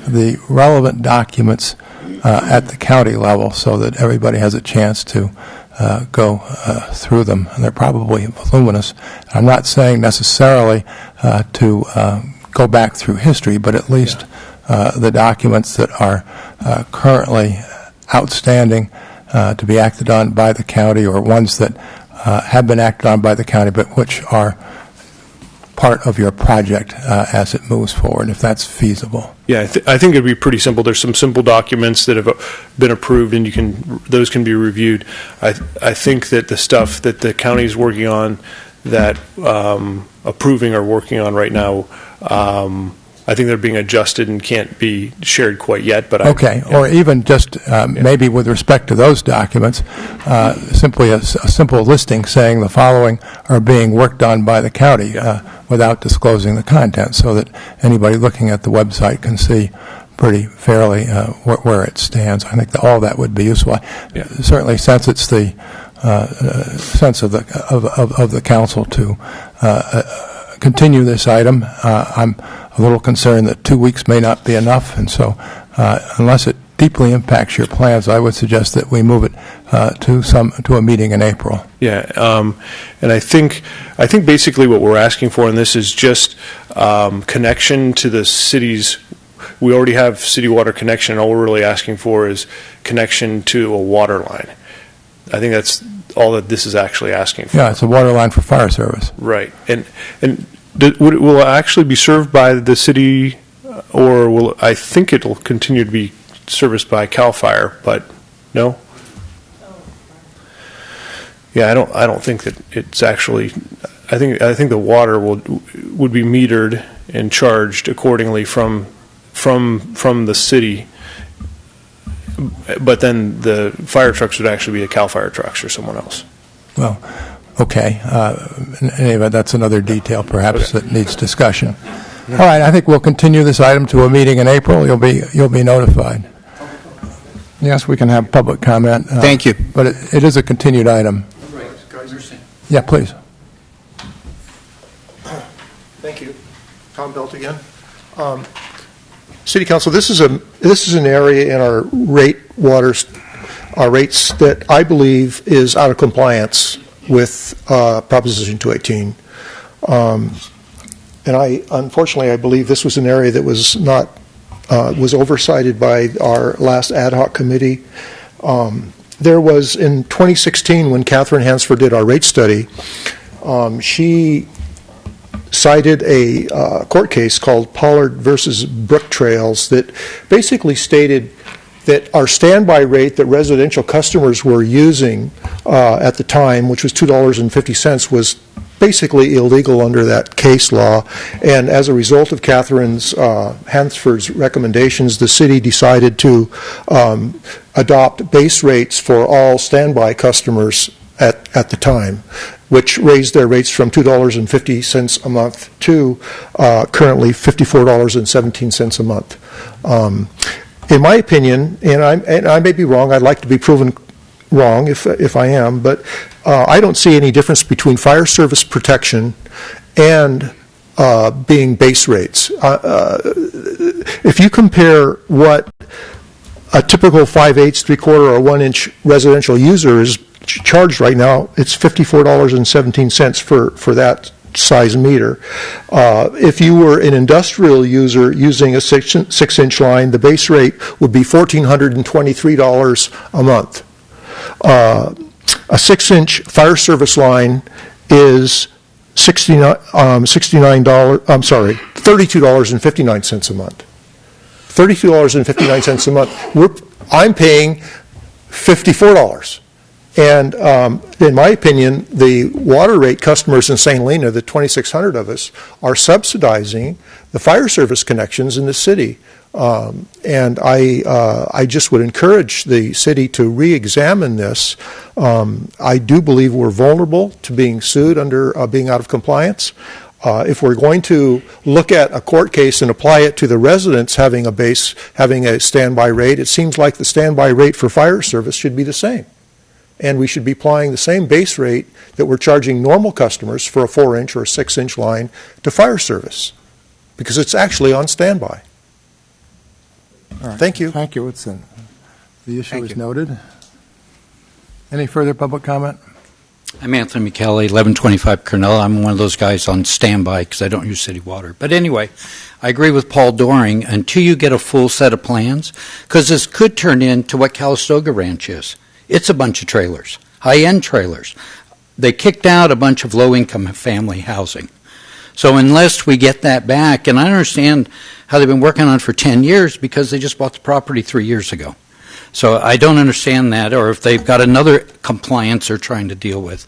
the relevant documents at the county level so that everybody has a chance to go through them, and they're probably voluminous. I'm not saying necessarily to go back through history, but at least the documents that are currently outstanding to be acted on by the county, or ones that have been acted on by the county, but which are part of your project as it moves forward, if that's feasible. Yeah, I think it'd be pretty simple. There's some simple documents that have been approved, and those can be reviewed. I think that the stuff that the county's working on, that approving or working on right now, I think they're being adjusted and can't be shared quite yet. But okay, or even just maybe with respect to those documents, simply a simple listing saying the following are being worked on by the county without disclosing the content, so that anybody looking at the website can see pretty fairly where it stands. I think that all that would be useful. Yeah. Certainly, since it's the sense of the council to continue this item, I'm a little concerned that 2 weeks may not be enough, and so unless it deeply impacts your plans, I would suggest that we move it to a meeting in April. Yeah, and I think basically what we're asking for in this is just connection to the city's. We already have city water connection, and all we're really asking for is connection to a water line. I think that's all that this is actually asking for. Yeah, it's a water line for fire service. Right, and will it actually be served by the city, or will I think it'll continue to be serviced by CAL FIRE? But no. Yeah, I don't think that it's actually. I think the water would be metered and charged accordingly from the city. But then the fire trucks would actually be a CAL FIRE trucks or someone else. Well, okay. Anyway, that's another detail perhaps that needs discussion. All right, I think we'll continue this item to a meeting in April. You'll be notified. Yes, we can have public comment. Thank you. But it is a continued item. Yeah, please. Thank you. Tom Belt again. City Council, this is an area in our rates that I believe is out of compliance with Proposition 218. And unfortunately, I believe this was an area that was not was oversighted by our last ad hoc committee. There was in 2016 when Catherine Hansford did our rate study, she cited a court case called Pollard versus Brook Trails that basically stated that our standby rate that residential customers were using at the time, which was $2.50, was basically illegal under that case law. And as a result of Catherine's Hansford's recommendations, the city decided to adopt base rates for all standby customers at the time, which raised their rates from $2.50 a month to currently $54.17 a month. In my opinion, and I may be wrong, I'd like to be proven wrong if I am, but I don't see any difference between fire service protection and being base rates. If you compare what a typical 5/8, 3/4, or 1-inch residential user is charged right now, it's $54.17 for that size meter. If you were an industrial user using a 6-inch line, the base rate would be $1,423 a month. A 6-inch fire service line is $32.59 a month. $32.59 a month. I'm paying $54. And in my opinion, the water rate customers in St. Helena, the 2,600 of us, are subsidizing the fire service connections in the city. And I just would encourage the city to re-examine this. I do believe we're vulnerable to being sued under being out of compliance. If we're going to look at a court case and apply it to the residents having a standby rate, it seems like the standby rate for fire service should be the same. And we should be applying the same base rate that we're charging normal customers for a 4-inch or a 6-inch line to fire service, because it's actually on standby. All right. Thank you. Thank you. The issue is noted. Any further public comment? I'm Anthony McKelly, 1125 Cornell. I'm one of those guys on standby because I don't use city water. But anyway, I agree with Paul Doring until you get a full set of plans, because this could turn into what Calistoga Ranch is. It's a bunch of trailers, high-end trailers. They kicked out a bunch of low-income family housing. So unless we get that back, and I understand how they've been working on it for 10 years because they just bought the property 3 years ago. So I don't understand that, or if they've got another compliance they're trying to deal with.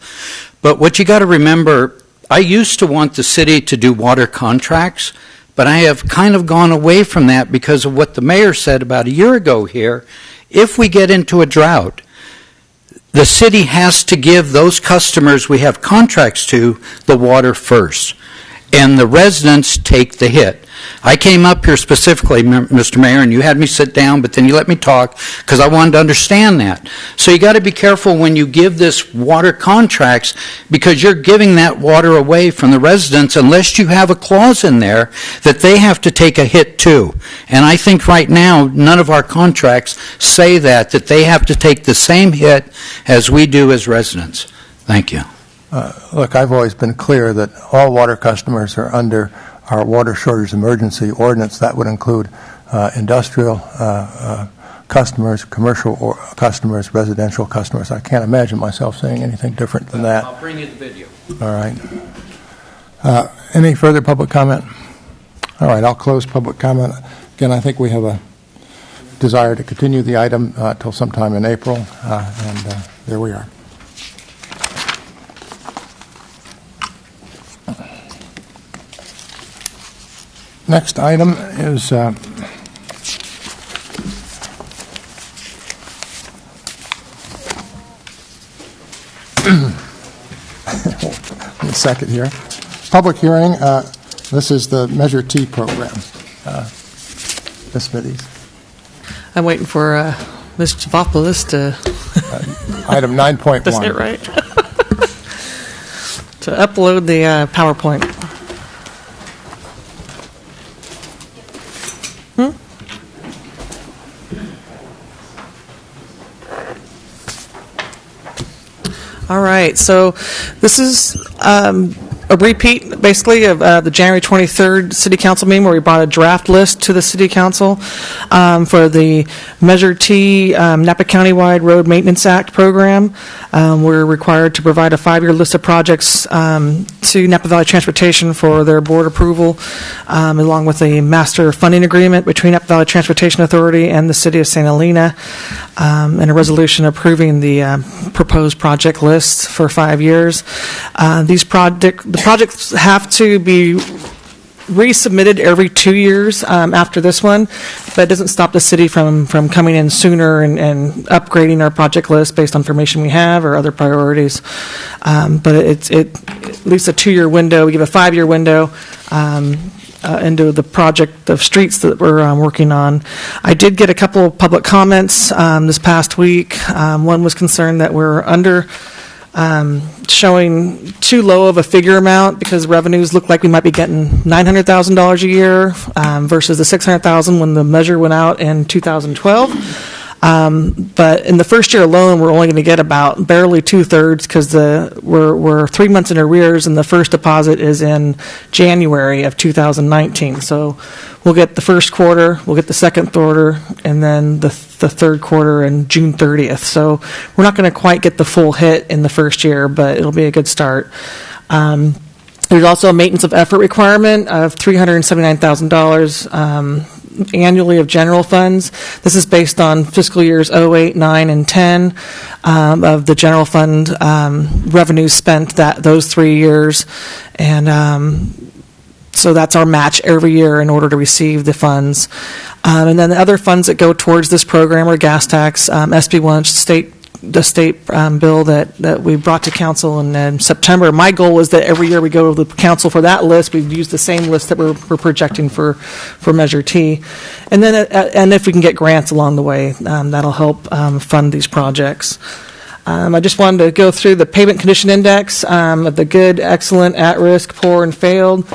But what you got to remember, I used to want the city to do water contracts, but I have kind of gone away from that because of what the mayor said about a year ago here. If we get into a drought, the city has to give those customers we have contracts to the water first, and the residents take the hit. I came up here specifically, Mr. Mayor, and you had me sit down, but then you let me talk because I wanted to understand that. So you got to be careful when you give this water contracts because you're giving that water away from the residents unless you have a clause in there that they have to take a hit too. And I think right now none of our contracts say that they have to take the same hit as we do as residents. Thank you. Look, I've always been clear that all water customers are under our water shortage emergency ordinance. That would include industrial customers, commercial customers, residential customers. I can't imagine myself saying anything different than that. I'll bring you the video. All right. Any further public comment? All right, I'll close public comment. Again, I think we have a desire to continue the item till sometime in April, and there we are. Next item is a second here. Public hearing. This is the Measure T program. Ms. Smithies. I'm waiting for Ms. Javopoulos to... Item 9.1. That's it, right? To upload the PowerPoint. All right, so this is a repeat, basically, of the January 23rd City Council meeting where we brought a draft list to the City Council for the Measure T Napa Countywide Road Maintenance Act program. We're required to provide a 5-year list of projects to Napa Valley Transportation for their board approval, along with a master funding agreement between Napa Valley Transportation Authority and the City of St. Helena, and a resolution approving the proposed project list for 5 years. The projects have to be resubmitted every 2 years after this one, but it doesn't stop the city from coming in sooner and upgrading our project list based on information we have or other priorities. But it's at least a 2-year window. We give a 5-year window into the project of streets that we're working on. I did get a couple of public comments this past week. One was concerned that we're under showing too low of a figure amount because revenues look like we might be getting $900,000 a year versus the $600,000 when the measure went out in 2012. But in the first year alone, we're only going to get about barely 2/3 because we're 3 months in arrears, and the first deposit is in January of 2019. So we'll get the first quarter, we'll get the second quarter, and then the third quarter in June 30th. So we're not going to quite get the full hit in the first year, but it'll be a good start. There's also a maintenance of effort requirement of $379,000 annually of general funds. This is based on fiscal years 08, 9, and 10 of the general fund revenues spent those 3 years. And so that's our match every year in order to receive the funds. And then the other funds that go towards this program are gas tax, SB1, the state bill that we brought to council in September. My goal was that every year we go to the council for that list, we'd use the same list that we're projecting for Measure T. And then and if we can get grants along the way, that'll help fund these projects. I just wanted to go through the payment condition index of the good, excellent, at-risk, poor, and failed.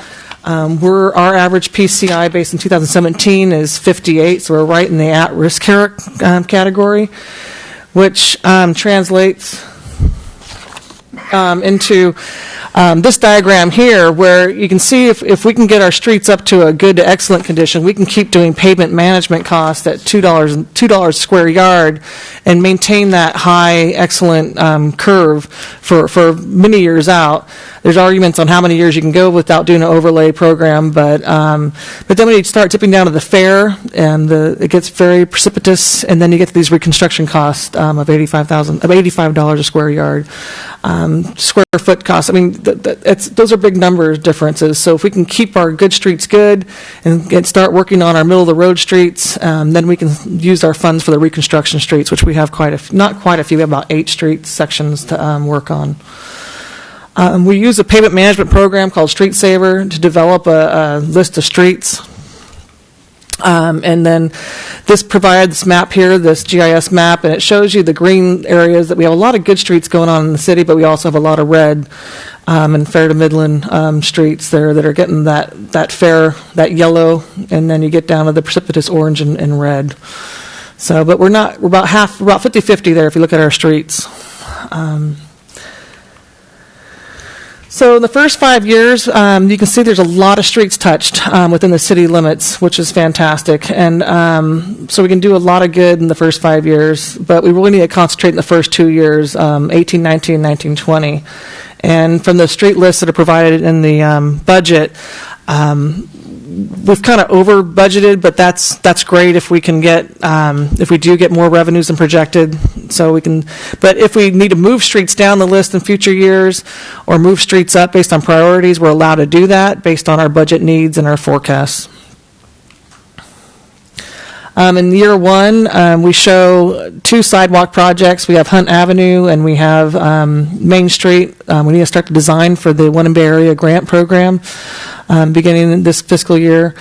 Our average PCI based in 2017 is 58, so we're right in the at-risk category, which translates into this diagram here, where you can see if we can get our streets up to a good to excellent condition, we can keep doing pavement management costs at $2 a square yard and maintain that high, excellent curve for many years out. There's arguments on how many years you can go without doing an overlay program, but then when you start tipping down to the fair, and it gets very precipitous, and then you get to these reconstruction costs of $85 a square yard, square foot costs. I mean, those are big number differences. So if we can keep our good streets good and start working on our middle of the road streets, then we can use our funds for the reconstruction streets, which we have not quite a few, we have about 8 street sections to work on. We use a pavement management program called Street Saver to develop a list of streets. And then this provides this map here, this GIS map, and it shows you the green areas that we have a lot of good streets going on in the city, but we also have a lot of red and fair to midland streets there that are getting that fair, that yellow, and then you get down to the precipitous orange and red. So, but we're about 50-50 there if you look at our streets. So in the first 5 years, you can see there's a lot of streets touched within the city limits, which is fantastic. And so we can do a lot of good in the first 5 years, but we really need to concentrate in the first 2 years, 18, 19, 19, 20. And from the street lists that are provided in the budget, we've kind of over budgeted, but that's great if we can get if we do get more revenues than projected. So we can, but if we need to move streets down the list in future years or move streets up based on priorities, we're allowed to do that based on our budget needs and our forecasts. In year 1, we show 2 sidewalk projects. We have Hunt Avenue and we have Main Street. We need to start the design for the One in Bay Area grant program beginning this fiscal year.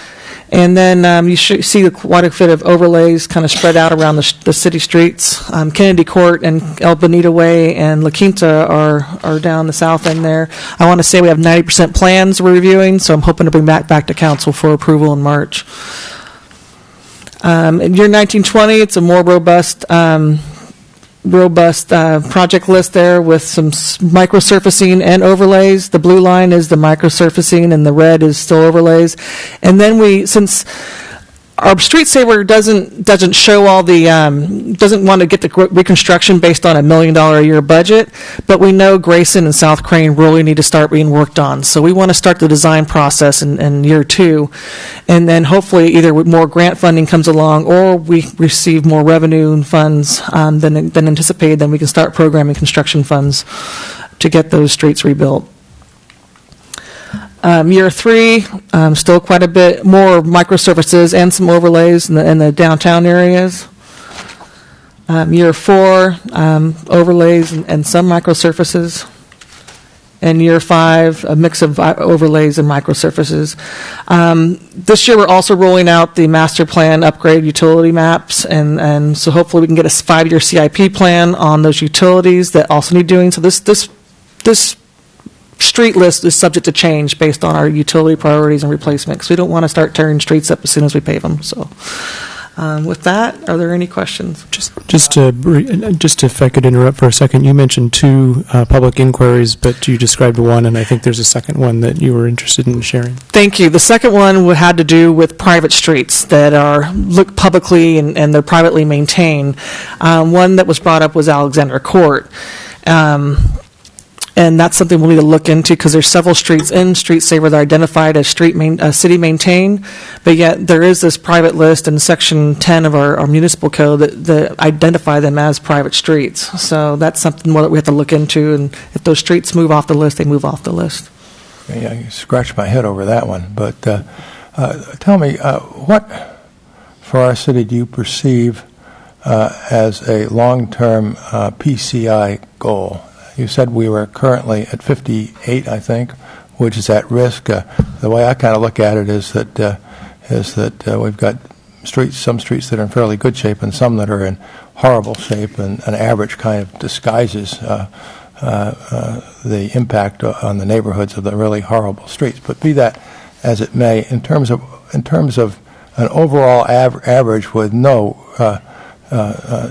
And then you see quite a bit of overlays kind of spread out around the city streets. Kennedy Court and El Bonito Way and La Quinta are down the south end there. I want to say we have 90% plans we're reviewing, so I'm hoping to bring back to council for approval in March. In year 1920, it's a more robust project list there with some microsurfacing and overlays. The blue line is the microsurfacing and the red is still overlays. And then since our Street Saver doesn't show all the doesn't want to get the reconstruction based on $1 million a year budget, but we know Grayson and South Crane really need to start being worked on. So we want to start the design process in year 2, and then hopefully either more grant funding comes along or we receive more revenue and funds than anticipated. Then we can start programming construction funds to get those streets rebuilt. Year 3, still quite a bit more microservices and some overlays in the downtown areas. Year 4, overlays and some microsurfaces. And year 5, a mix of overlays and microsurfaces. This year we're also rolling out the master plan upgrade utility maps, and so hopefully we can get a 5-year CIP plan on those utilities that also need doing. So this street list is subject to change based on our utility priorities and replacement, because we don't want to start tearing streets up as soon as we pave them. So with that, are there any questions? Just if I could interrupt for a second, you mentioned 2 public inquiries, but you described one, and I think there's a second one that you were interested in sharing. Thank you. The second one had to do with private streets that are looked publicly and they're privately maintained. One that was brought up was Alexander Court. And that's something we'll need to look into, because there's several streets in Street Saver that are identified as city maintained, but yet there is this private list in Section 10 of our municipal code that identify them as private streets. So that's something more that we have to look into, and if those streets move off the list, they move off the list. Yeah, I scratched my head over that one, but tell me, what for our city do you perceive as a long-term PCI goal? You said we were currently at 58, I think, which is at risk. The way I kind of look at it is that we've got some streets that are in fairly good shape and some that are in horrible shape, and an average kind of disguises the impact on the neighborhoods of the really horrible streets. But be that as it may, in terms of an overall average with no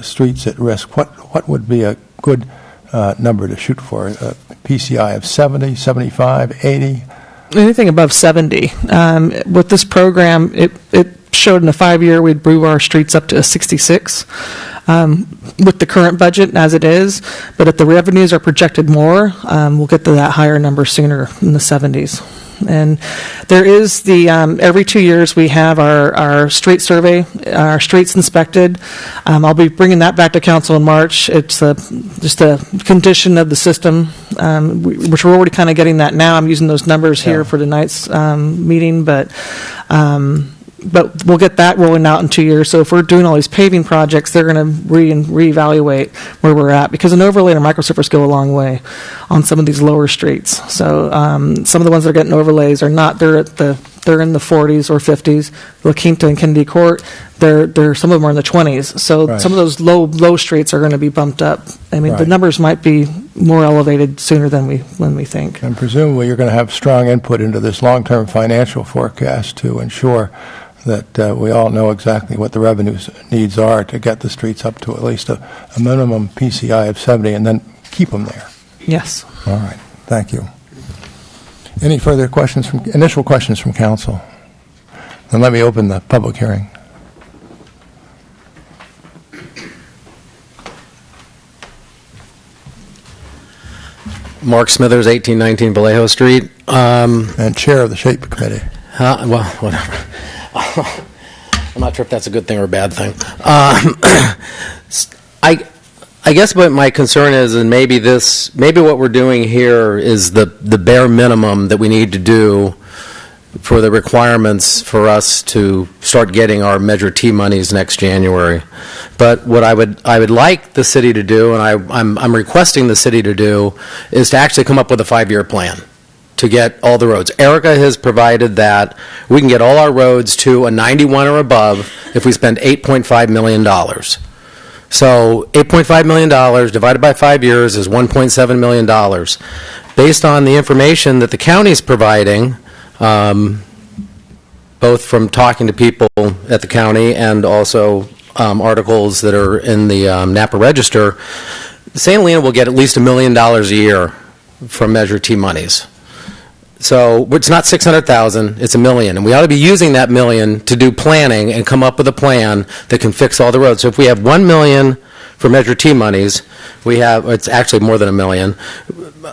streets at risk, what would be a good number to shoot for? PCI of 70, 75, 80? Anything above 70. With this program, it showed in a 5-year we'd move our streets up to a 66 with the current budget as it is. But if the revenues are projected more, we'll get to that higher number sooner in the 70s. And there is the every 2 years we have our street survey, our streets inspected. I'll be bringing that back to council in March. It's just a condition of the system, which we're already kind of getting that now. I'm using those numbers here for tonight's meeting, but we'll get that rolling out in 2 years. So if we're doing all these paving projects, they're going to reevaluate where we're at, because an overlay and a microsurface go a long way on some of these lower streets. So some of the ones that are getting overlays are not. They're in the 40s or 50s. La Quinta and Kennedy Court, they're some of them are in the 20s. So some of those low streets are going to be bumped up. I mean, the numbers might be more elevated sooner than we think. And presumably you're going to have strong input into this long-term financial forecast to ensure that we all know exactly what the revenue needs are to get the streets up to at least a minimum PCI of 70 and then keep them there. Yes. All right. Thank you. Any further questions initial questions from council? Then let me open the public hearing. Mark Smithers, 1819 Vallejo Street. And chair of the SHAPE committee. Well, whatever. I'm not sure if that's a good thing or a bad thing. I guess what my concern is, and maybe what we're doing here is the bare minimum that we need to do for the requirements for us to start getting our Measure T monies next January. But what I would like the city to do, and I'm requesting the city to do, is to actually come up with a 5-year plan to get all the roads. Erica has provided that we can get all our roads to a 91 or above if we spend $8.5 million. So $8.5 million divided by 5 years is $1.7 million. Based on the information that the county is providing, both from talking to people at the county and also articles that are in the Napa Register, St. Helena will get at least $1 million a year from Measure T monies. So it's not 600,000, it's $1 million. And we ought to be using that $1 million to do planning and come up with a plan that can fix all the roads. So if we have $1 million for Measure T monies, it's actually more than $1 million.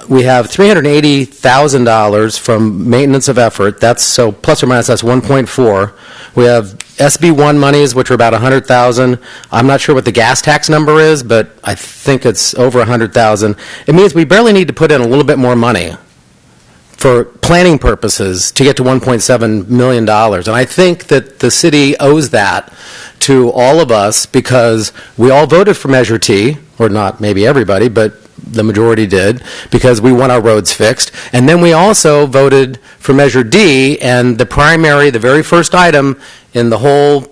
We have $380,000 from maintenance of effort. So plus or minus, that's 1.4. We have SB1 monies, which are about 100,000. I'm not sure what the gas tax number is, but I think it's over 100,000. It means we barely need to put in a little bit more money for planning purposes to get to $1.7 million. And I think that the city owes that to all of us because we all voted for Measure T, or not maybe everybody, but the majority did, because we want our roads fixed. And then we also voted for Measure D, and the very first item in the whole,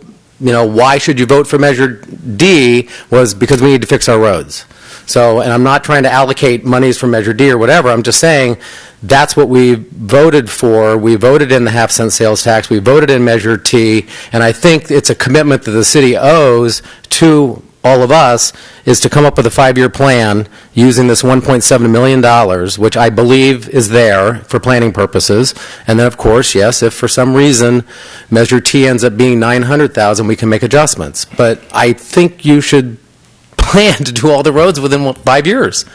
why should you vote for Measure D was because we need to fix our roads. So, and I'm not trying to allocate monies from Measure D or whatever, I'm just saying that's what we voted for. We voted in the half-cent sales tax, we voted in Measure T, and I think it's a commitment that the city owes to all of us is to come up with a 5-year plan using this $1.7 million, which I believe is there for planning purposes. And then, of course, yes, if for some reason Measure T ends up being $900,000, we can make adjustments. But I think you should plan to do all the roads within 5 years.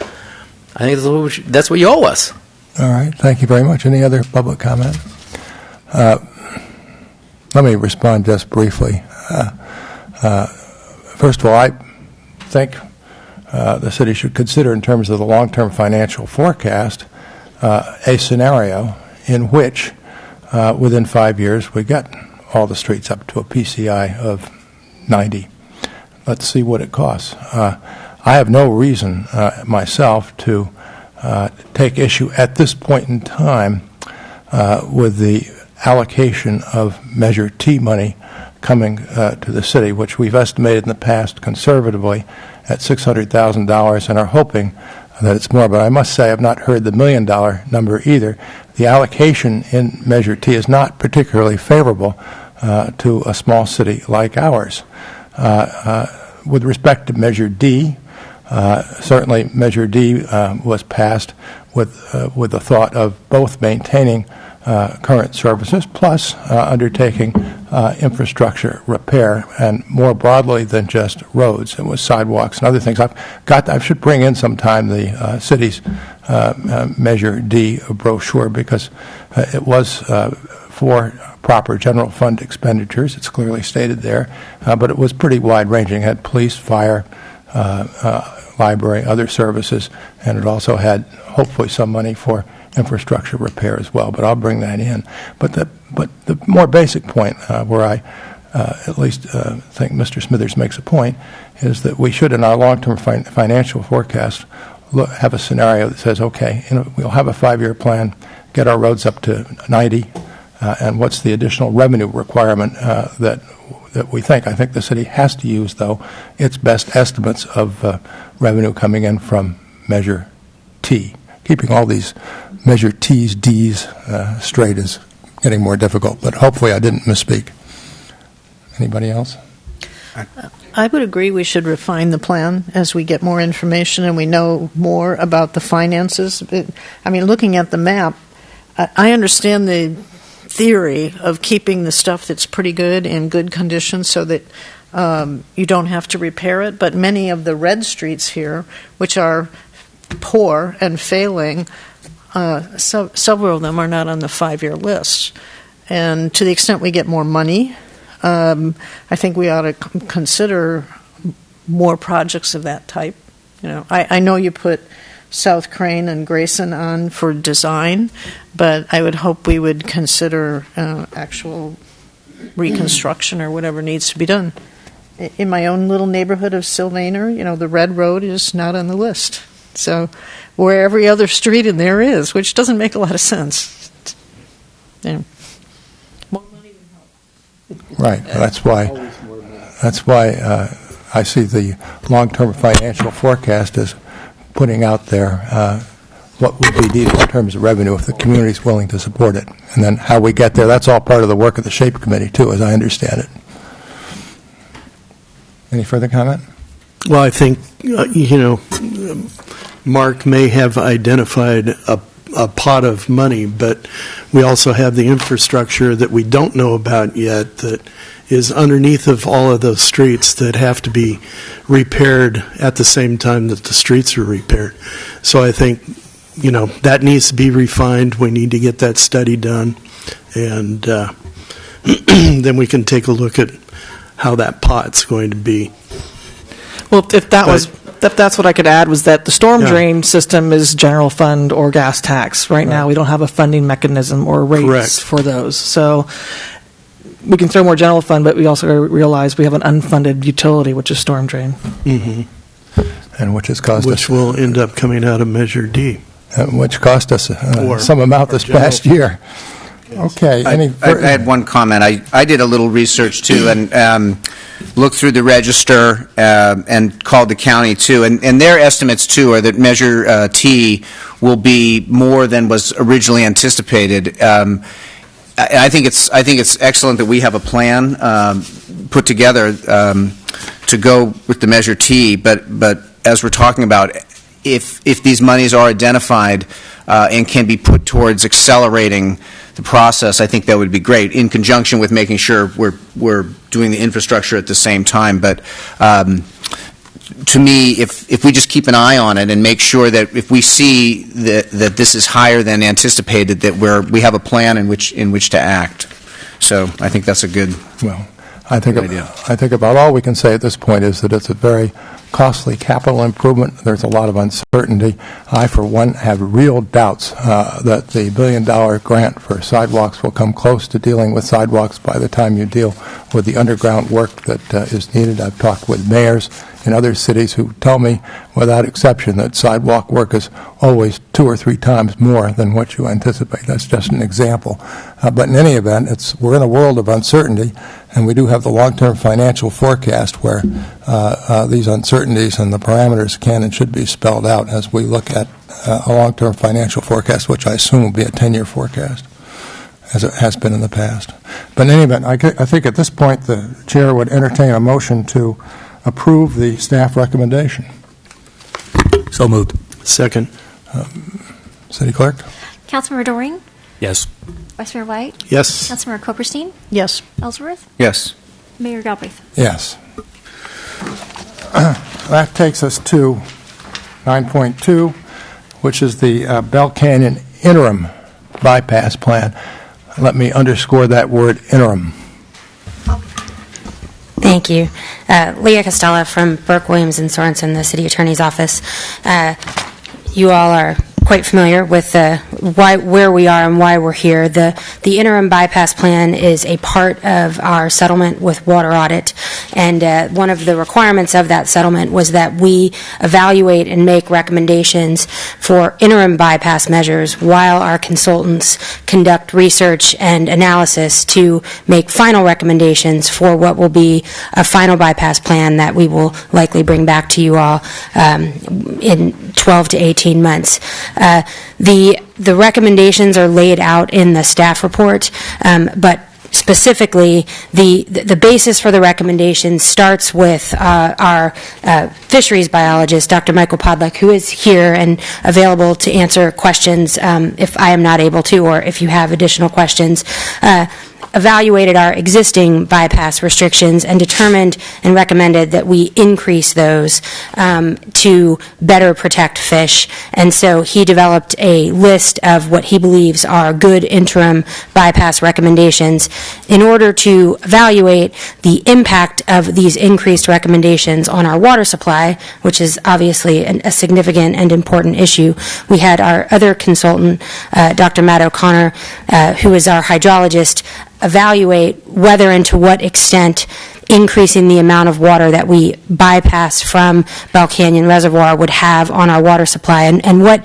I think that's what you owe us. All right. Thank you very much. Any other public comment? Let me respond just briefly. First of all, I think the city should consider, in terms of the long-term financial forecast, a scenario in which within 5 years we get all the streets up to a PCI of 90. Let's see what it costs. I have no reason myself to take issue at this point in time with the allocation of Measure T money coming to the city, which we've estimated in the past conservatively at $600,000 and are hoping that it's more. But I must say I've not heard the $1 million number either. The allocation in Measure T is not particularly favorable to a small city like ours. With respect to Measure D, certainly Measure D was passed with the thought of both maintaining current services plus undertaking infrastructure repair, and more broadly than just roads. It was sidewalks and other things. I should bring in sometime the city's Measure D brochure, because it was for proper general fund expenditures. It's clearly stated there, but it was pretty wide-ranging. It had police, fire, library, other services, and it also had hopefully some money for infrastructure repair as well, but I'll bring that in. But the more basic point, where I at least think Mr. Smithers makes a point, is that we should, in our long-term financial forecast, have a scenario that says, okay, we'll have a 5-year plan, get our roads up to 90, and what's the additional revenue requirement that we think. I think the city has to use, though, its best estimates of revenue coming in from Measure T. Keeping all these Measure T's, D's straight is getting more difficult, but hopefully I didn't misspeak. Anybody else? I would agree we should refine the plan as we get more information and we know more about the finances. Looking at the map, I understand the theory of keeping the stuff that's pretty good in good condition so that you don't have to repair it, but many of the red streets here, which are poor and failing, several of them are not on the 5-year list. And to the extent we get more money, I think we ought to consider more projects of that type. I know you put South Crane and Grayson on for design, but I would hope we would consider actual reconstruction or whatever needs to be done. In my own little neighborhood of Sylvaner, the Red Road is not on the list. So, where every other street in there is, which doesn't make a lot of sense. Yeah. Right. That's why I see the long-term financial forecast as putting out there what would be needed in terms of revenue if the community is willing to support it. And then how we get there, that's all part of the work of the SHAPE Committee, too, as I understand it. Any further comment? Well, I think, Mark may have identified a pot of money, but we also have the infrastructure that we don't know about yet that is underneath of all of those streets that have to be repaired at the same time that the streets are repaired. So I think, that needs to be refined. We need to get that study done, and then we can take a look at how that pot's going to be. Well, if that's what I could add, was that the storm drain system is general fund or gas tax. Right now, we don't have a funding mechanism or rates for those. So we can throw more general fund, but we also realize we have an unfunded utility, which is storm drain. Mm-hmm. And which has cost us... Which will end up coming out of Measure D. Which cost us some amount this past year. Okay. I had one comment. I did a little research, too, and looked through the register and called the county, too. And their estimates, too, are that Measure T will be more than was originally anticipated. I think it's excellent that we have a plan put together to go with the Measure T, but as we're talking about, if these monies are identified and can be put towards accelerating the process, I think that would be great, in conjunction with making sure we're doing the infrastructure at the same time. But to me, if we just keep an eye on it and make sure that if we see that this is higher than anticipated, that we have a plan in which to act. So I think that's a good idea. I think about all we can say at this point is that it's a very costly capital improvement. There's a lot of uncertainty. I, for one, have real doubts that the $1 billion grant for sidewalks will come close to dealing with sidewalks by the time you deal with the underground work that is needed. I've talked with mayors in other cities who tell me, without exception, that sidewalk work is always 2 or 3 times more than what you anticipate. That's just an example. But in any event, we're in a world of uncertainty, and we do have the long-term financial forecast where these uncertainties and the parameters can and should be spelled out as we look at a long-term financial forecast, which I assume will be a 10-year forecast, as it has been in the past. But in any event, I think at this point the chair would entertain a motion to approve the staff recommendation. So moved. Second. City Clerk? Councilmember Doring? Yes. Vice Mayor White? Yes. Councilmember Copperstein? Yes. Ellsworth? Yes. Mayor Galbraith? Yes. That takes us to 9.2, which is the Bell Canyon Interim Bypass Plan. Let me underscore that word, interim. Thank you. Leah Costello from Burke, Williams & Sorensen, the City Attorney's Office. You all are quite familiar with where we are and why we're here. The interim bypass plan is a part of our settlement with Water Audit, and one of the requirements of that settlement was that we evaluate and make recommendations for interim bypass measures while our consultants conduct research and analysis to make final recommendations for what will be a final bypass plan that we will likely bring back to you all in 12 to 18 months. The recommendations are laid out in the staff report, but specifically, the basis for the recommendation starts with our fisheries biologist, Dr. Michael Podluck, who is here and available to answer questions if I am not able to, or if you have additional questions. Evaluated our existing bypass restrictions and determined and recommended that we increase those to better protect fish. And so he developed a list of what he believes are good interim bypass recommendations in order to evaluate the impact of these increased recommendations on our water supply, which is obviously a significant and important issue. We had our other consultant, Dr. Matt O'Connor, who is our hydrologist, evaluate whether and to what extent increasing the amount of water that we bypass from Bell Canyon Reservoir would have on our water supply. And what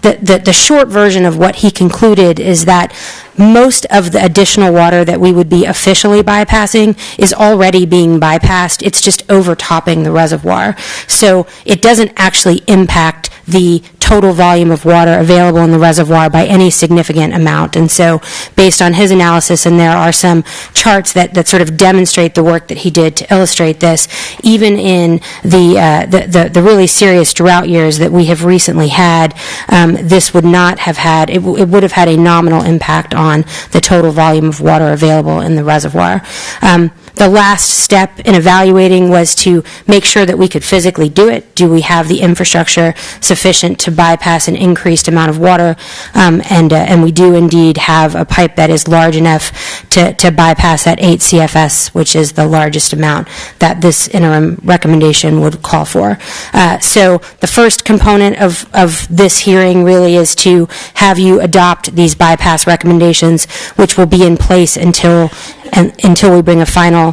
the short version of what he concluded is that most of the additional water that we would be officially bypassing is already being bypassed. It's just overtopping the reservoir. So it doesn't actually impact the total volume of water available in the reservoir by any significant amount. And so based on his analysis, and there are some charts that sort of demonstrate the work that he did to illustrate this, even in the really serious drought years that we have recently had, this would not have had, it would have had a nominal impact on the total volume of water available in the reservoir. The last step in evaluating was to make sure that we could physically do it. Do we have the infrastructure sufficient to bypass an increased amount of water? And we do indeed have a pipe that is large enough to bypass that 8 CFS, which is the largest amount that this interim recommendation would call for. So the first component of this hearing really is to have you adopt these bypass recommendations, which will be in place until we bring a final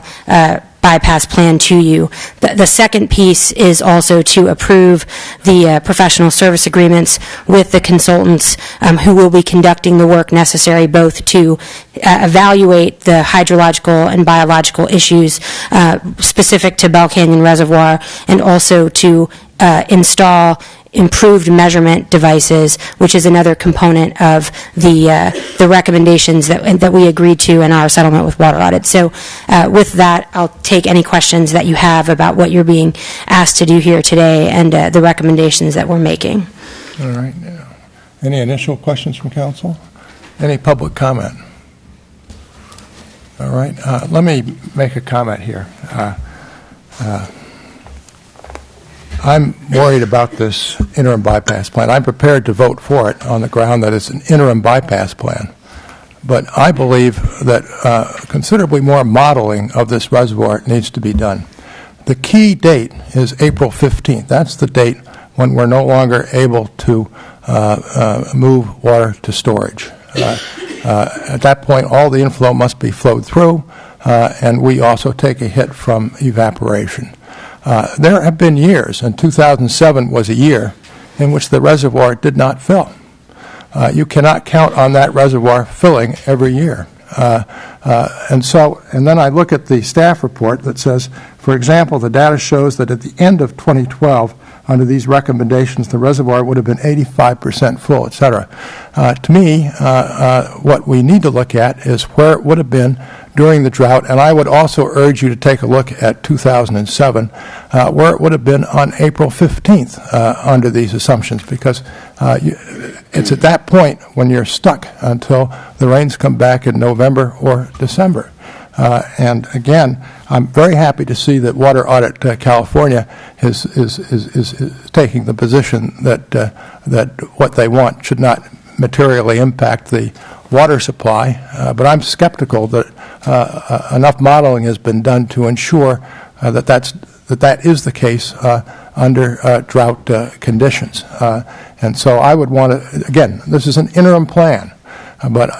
bypass plan to you. The second piece is also to approve the professional service agreements with the consultants who will be conducting the work necessary both to evaluate the hydrological and biological issues specific to Bell Canyon Reservoir, and also to install improved measurement devices, which is another component of the recommendations that we agreed to in our settlement with Water Audit. So with that, I'll take any questions that you have about what you're being asked to do here today and the recommendations that we're making. All right. Any initial questions from council? Any public comment? All right. Let me make a comment here. I'm worried about this interim bypass plan. I'm prepared to vote for it on the ground that it's an interim bypass plan. But I believe that considerably more modeling of this reservoir needs to be done. The key date is April 15th. That's the date when we're no longer able to move water to storage. At that point, all the inflow must be flowed through, and we also take a hit from evaporation. There have been years, and 2007 was a year in which the reservoir did not fill. You cannot count on that reservoir filling every year. And then I look at the staff report that says, for example, the data shows that at the end of 2012, under these recommendations, the reservoir would have been 85% full, et cetera. To me, what we need to look at is where it would have been during the drought, and I would also urge you to take a look at 2007, where it would have been on April 15th under these assumptions, because It's at that point when you're stuck until the rains come back in November or December. And again, I'm very happy to see that Water Audit California is taking the position that what they want should not materially impact the water supply. But I'm skeptical that enough modeling has been done to ensure that is the case under drought conditions. And so I would want to, again, this is an interim plan. But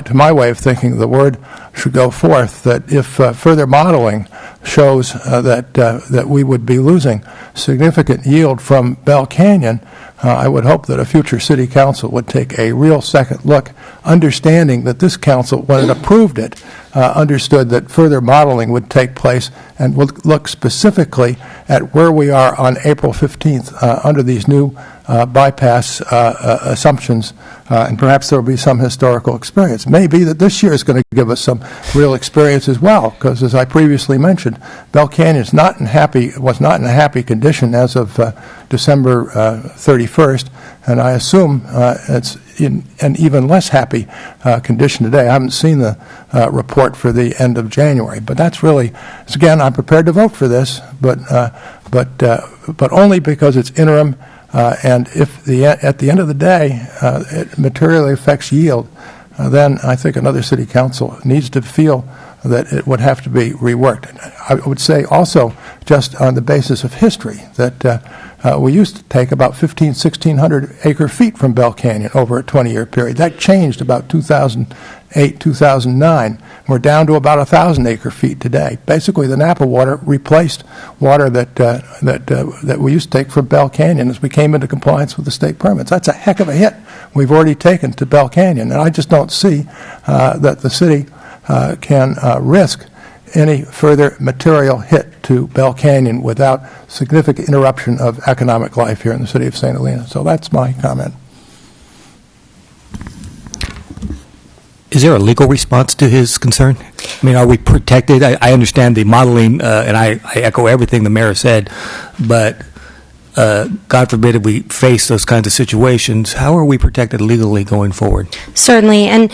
to my way of thinking, the word should go forth that if further modeling shows that we would be losing significant yield from Bell Canyon, I would hope that a future city council would take a real second look, understanding that this council, when it approved it, understood that further modeling would take place and would look specifically at where we are on April 15th under these new bypass assumptions, and perhaps there will be some historical experience. Maybe that this year is going to give us some real experience as well, because as I previously mentioned, Bell Canyon was not in a happy condition as of December 31st, and I assume it's in an even less happy condition today. I haven't seen the report for the end of January, but that's really, again, I'm prepared to vote for this, but only because it's interim. And if at the end of the day it materially affects yield, then I think another city council needs to feel that it would have to be reworked. I would say also, just on the basis of history, that we used to take about 1,600 acre feet from Bell Canyon over a 20-year period. That changed about 2008, 2009. We're down to about 1,000 acre feet today. Basically, the Napa water replaced water that we used to take from Bell Canyon as we came into compliance with the state permits. That's a heck of a hit we've already taken to Bell Canyon, and I just don't see that the city can risk any further material hit to Bell Canyon without significant interruption of economic life here in the city of St. Helena. So that's my comment. Is there a legal response to his concern? I mean, are we protected? I understand the modeling, and I echo everything the mayor said, but God forbid if we face those kinds of situations, how are we protected legally going forward? Certainly, and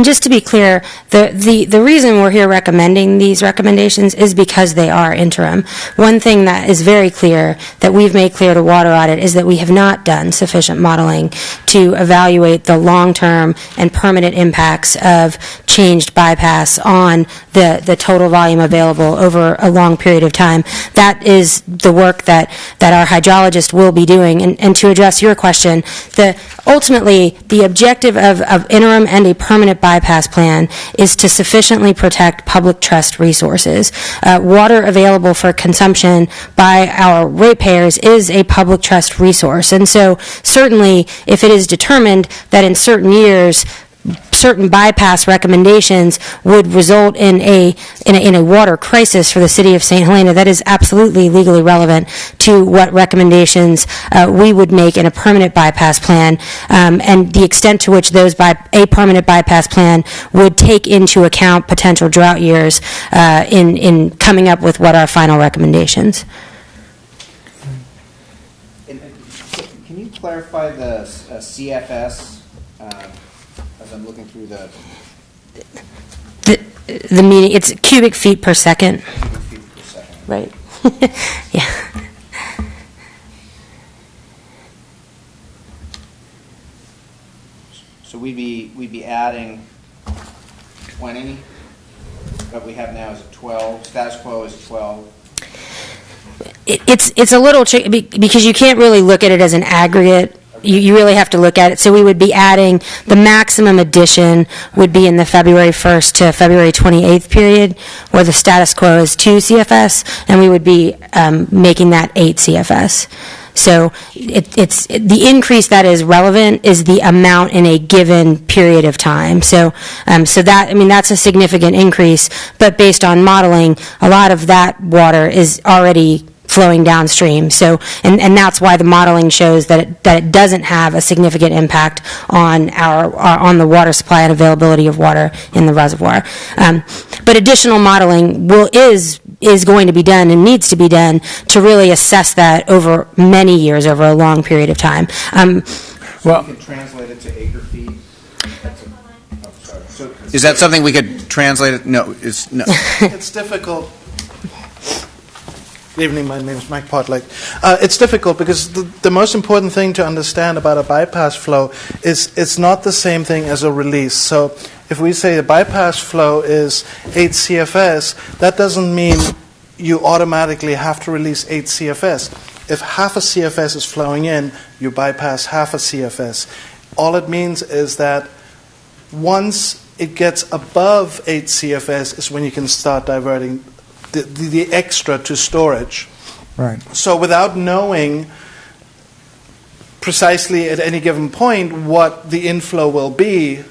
just to be clear, the reason we're here recommending these recommendations is because they are interim. One thing that is very clear, that we've made clear to Water Audit, is that we have not done sufficient modeling to evaluate the long-term and permanent impacts of changed bypass on the total volume available over a long period of time. That is the work that our hydrologist will be doing. And to address your question, ultimately, the objective of interim and a permanent bypass plan is to sufficiently protect public trust resources. Water available for consumption by our ratepayers is a public trust resource. And so certainly, if it is determined that in certain years, certain bypass recommendations would result in a water crisis for the city of St. Helena, that is absolutely legally relevant to what recommendations we would make in a permanent bypass plan, and the extent to which a permanent bypass plan would take into account potential drought years in coming up with what our final recommendations. Can you clarify the CFS? As I'm looking through the meaning, it's cubic feet per second. Cubic feet per second. Right. Yeah. So we'd be adding 20. What we have now is 12. Status quo is 12. It's a little tricky because you can't really look at it as an aggregate. You really have to look at it. So we would be adding, the maximum addition would be in the February 1st to February 28th period, where the status quo is 2 CFS, and we would be making that 8 CFS. So it's the increase that is relevant is the amount in a given period of time. So that's a significant increase, but based on modeling, a lot of that water is already flowing downstream. So, and that's why the modeling shows that it doesn't have a significant impact on on the water supply and availability of water in the reservoir. But additional modeling is going to be done and needs to be done to really assess that over many years, over a long period of time. Well, we can translate it to acre feet. Is that something we could translate it? No, it's no. It's difficult. Good evening, my name is Mike Potlick. It's difficult because the most important thing to understand about a bypass flow is it's not the same thing as a release. So if we say the bypass flow is 8 CFS, that doesn't mean you automatically have to release 8 CFS. If half a CFS is flowing in, you bypass half a CFS. All it means is that once it gets above 8 CFS is when you can start diverting the extra to storage. Right. So without knowing precisely at any given point what the inflow will be,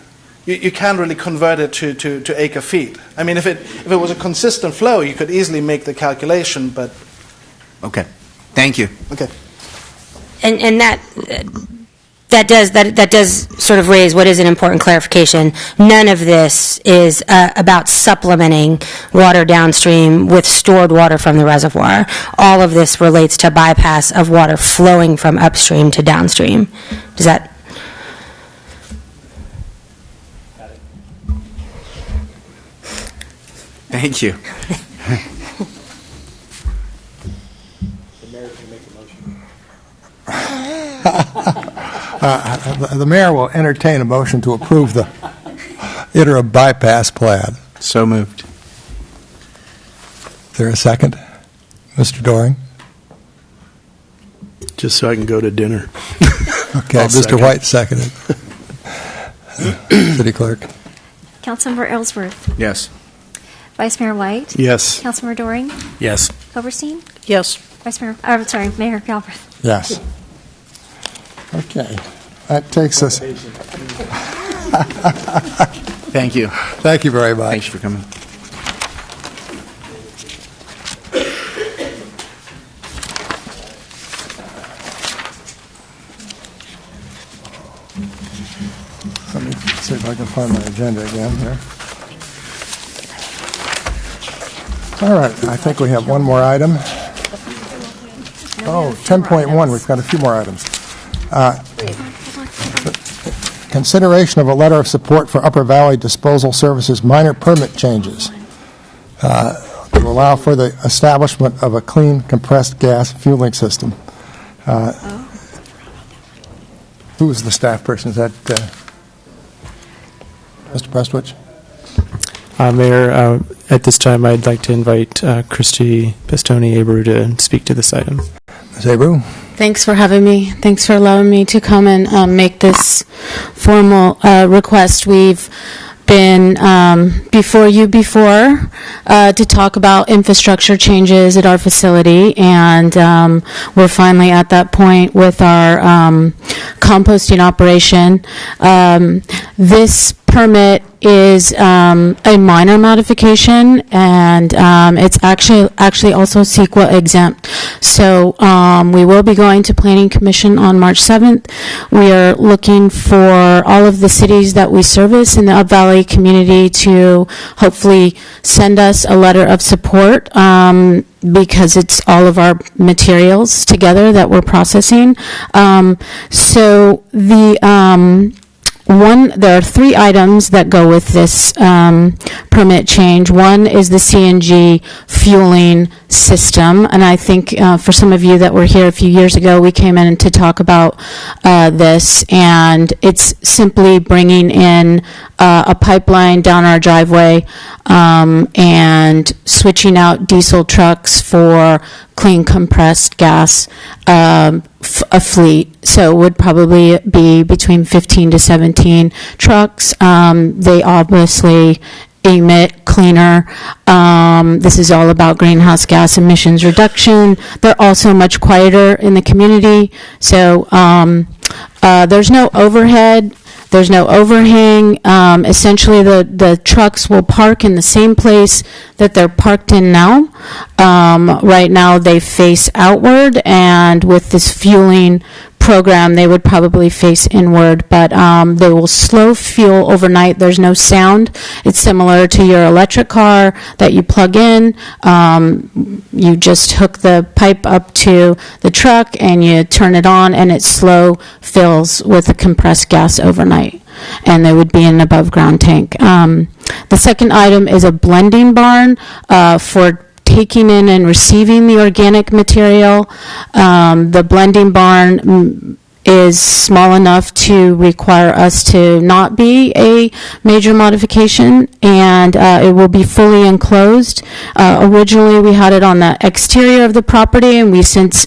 you can't really convert it to acre feet. I mean, if it was a consistent flow, you could easily make the calculation, but... Okay. Thank you. Okay. And that does sort of raise what is an important clarification. None of this is about supplementing water downstream with stored water from the reservoir. All of this relates to bypass of water flowing from upstream to downstream. Does that... Thank you. The mayor will entertain a motion to approve the interim bypass plan. So moved. Is there a second? Mr. Doring? Just so I can go to dinner. Okay, I'll Mr. second. White seconded. City Clerk? Councilmember Ellsworth, Yes. Vice Mayor White, Yes. Councilmember Doring, Yes. Silverstein, Yes. Vice Mayor, Mayor Galbraith. Yes. Okay. That takes us... Thank you. Thank you very much. Thanks for coming. Let me see if I can find my agenda again here. All right, I think we have one more item. Oh, 10.1, we've got a few more items. Consideration of a letter of support for Upper Valley Disposal Services minor permit changes to allow for the establishment of a clean compressed gas fueling system. Who is the staff person? Is that Mr. Prestwich? Mayor, at this time, I'd like to invite Christy Pistone-Abreu to speak to this item. Ms. Abreu? Thanks for having me. Thanks for allowing me to come and make this formal request. We've been before you to talk about infrastructure changes at our facility, and we're finally at that point with our composting operation. This permit is a minor modification, and it's actually also CEQA exempt. So we will be going to Planning Commission on March 7th. We are looking for all of the cities that we service in the Up Valley community to hopefully send us a letter of support because it's all of our materials together that we're processing. So there are 3 items that go with this permit change. One is the CNG fueling system, and I think for some of you that were here a few years ago, we came in to talk about this, and it's simply bringing in a pipeline down our driveway and switching out diesel trucks for clean compressed gas a fleet. So it would probably be between 15 to 17 trucks. They obviously emit cleaner. This is all about greenhouse gas emissions reduction. They're also much quieter in the community. So there's no overhead. There's no overhang. Essentially, the trucks will park in the same place that they're parked in now. Right now, they face outward, and with this fueling program, they would probably face inward, but they will slow fuel overnight. There's no sound. It's similar to your electric car that you plug in. You just hook the pipe up to the truck and you turn it on, and it slow fills with the compressed gas overnight. And they would be in an above-ground tank. The second item is a blending barn for taking in and receiving the organic material. The blending barn is small enough to require us to not be a major modification, and it will be fully enclosed. Originally, we had it on the exterior of the property, and we since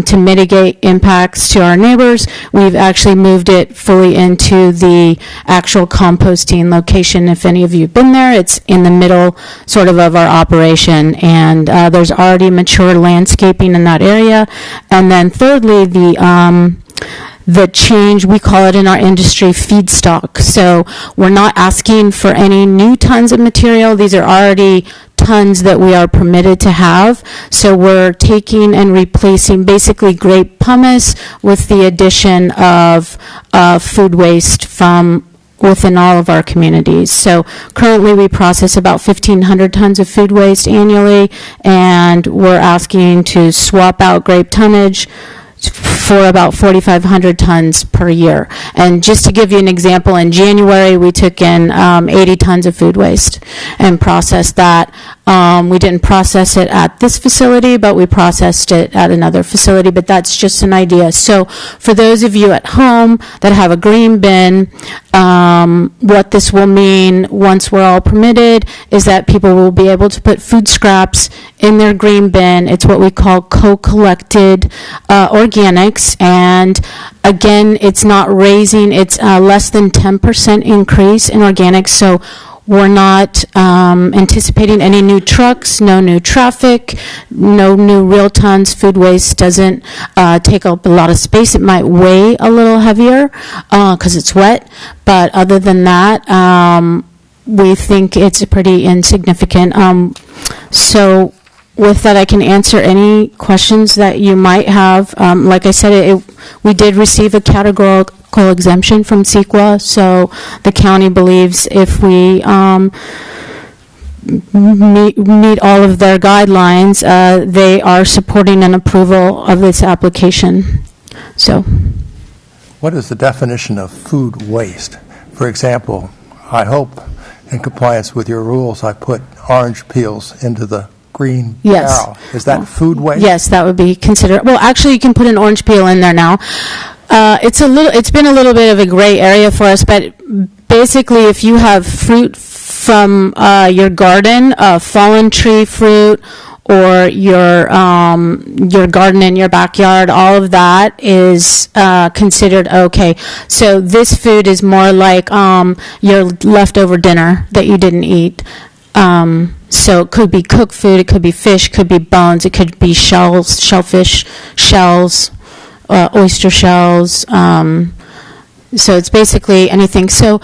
to mitigate impacts to our neighbors, we've actually moved it fully into the actual composting location. If any of you have been there, it's in the middle sort of our operation, and there's already mature landscaping in that area. And then thirdly, the change, we call it in our industry feedstock. So we're not asking for any new tons of material. These are already tons that we are permitted to have. So we're taking and replacing basically grape pumice with the addition of food waste from within all of our communities. So currently we process about 1,500 tons of food waste annually, and we're asking to swap out grape tonnage for about 4,500 tons per year. And just to give you an example, in January we took in 80 tons of food waste and processed that. We didn't process it at this facility, but we processed it at another facility, but that's just an idea. So for those of you at home that have a green bin, what this will mean once we're all permitted is that people will be able to put food scraps in their green bin. It's what we call co-collected organics, and again, it's not raising, it's less than 10% increase in organics, so we're not anticipating any new trucks, no new traffic, no new real tons. Food waste doesn't take up a lot of space. It might weigh a little heavier because it's wet, but other than that, we think it's pretty insignificant. So with that, I can answer any questions that you might have. Like I said, we did receive a categorical exemption from CEQA, so the county believes if we meet all of their guidelines, they are supporting an approval of this application. So, what is the definition of food waste? For example, I hope in compliance with your rules, I put orange peels into the green barrel. Is that food waste? Yes, that would be considered. Well, actually, you can put an orange peel in there now. It's been a little bit of a gray area for us, but basically, if you have fruit from your garden, fallen tree fruit, or your garden in your backyard, all of that is considered okay. So this food is more like your leftover dinner that you didn't eat. So it could be cooked food, it could be fish, could be bones, it could be shells, shellfish, shells, oyster shells. So it's basically anything. So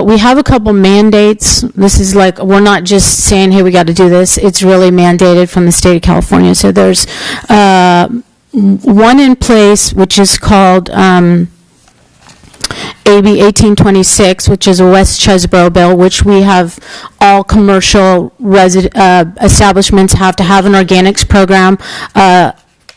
we have a couple mandates. This is like, we're not just saying, hey, we got to do this. It's really mandated from the state of California. So there's one in place, which is called AB 1826, which is a West Chesbrough bill, which we have all commercial establishments have to have an organics program.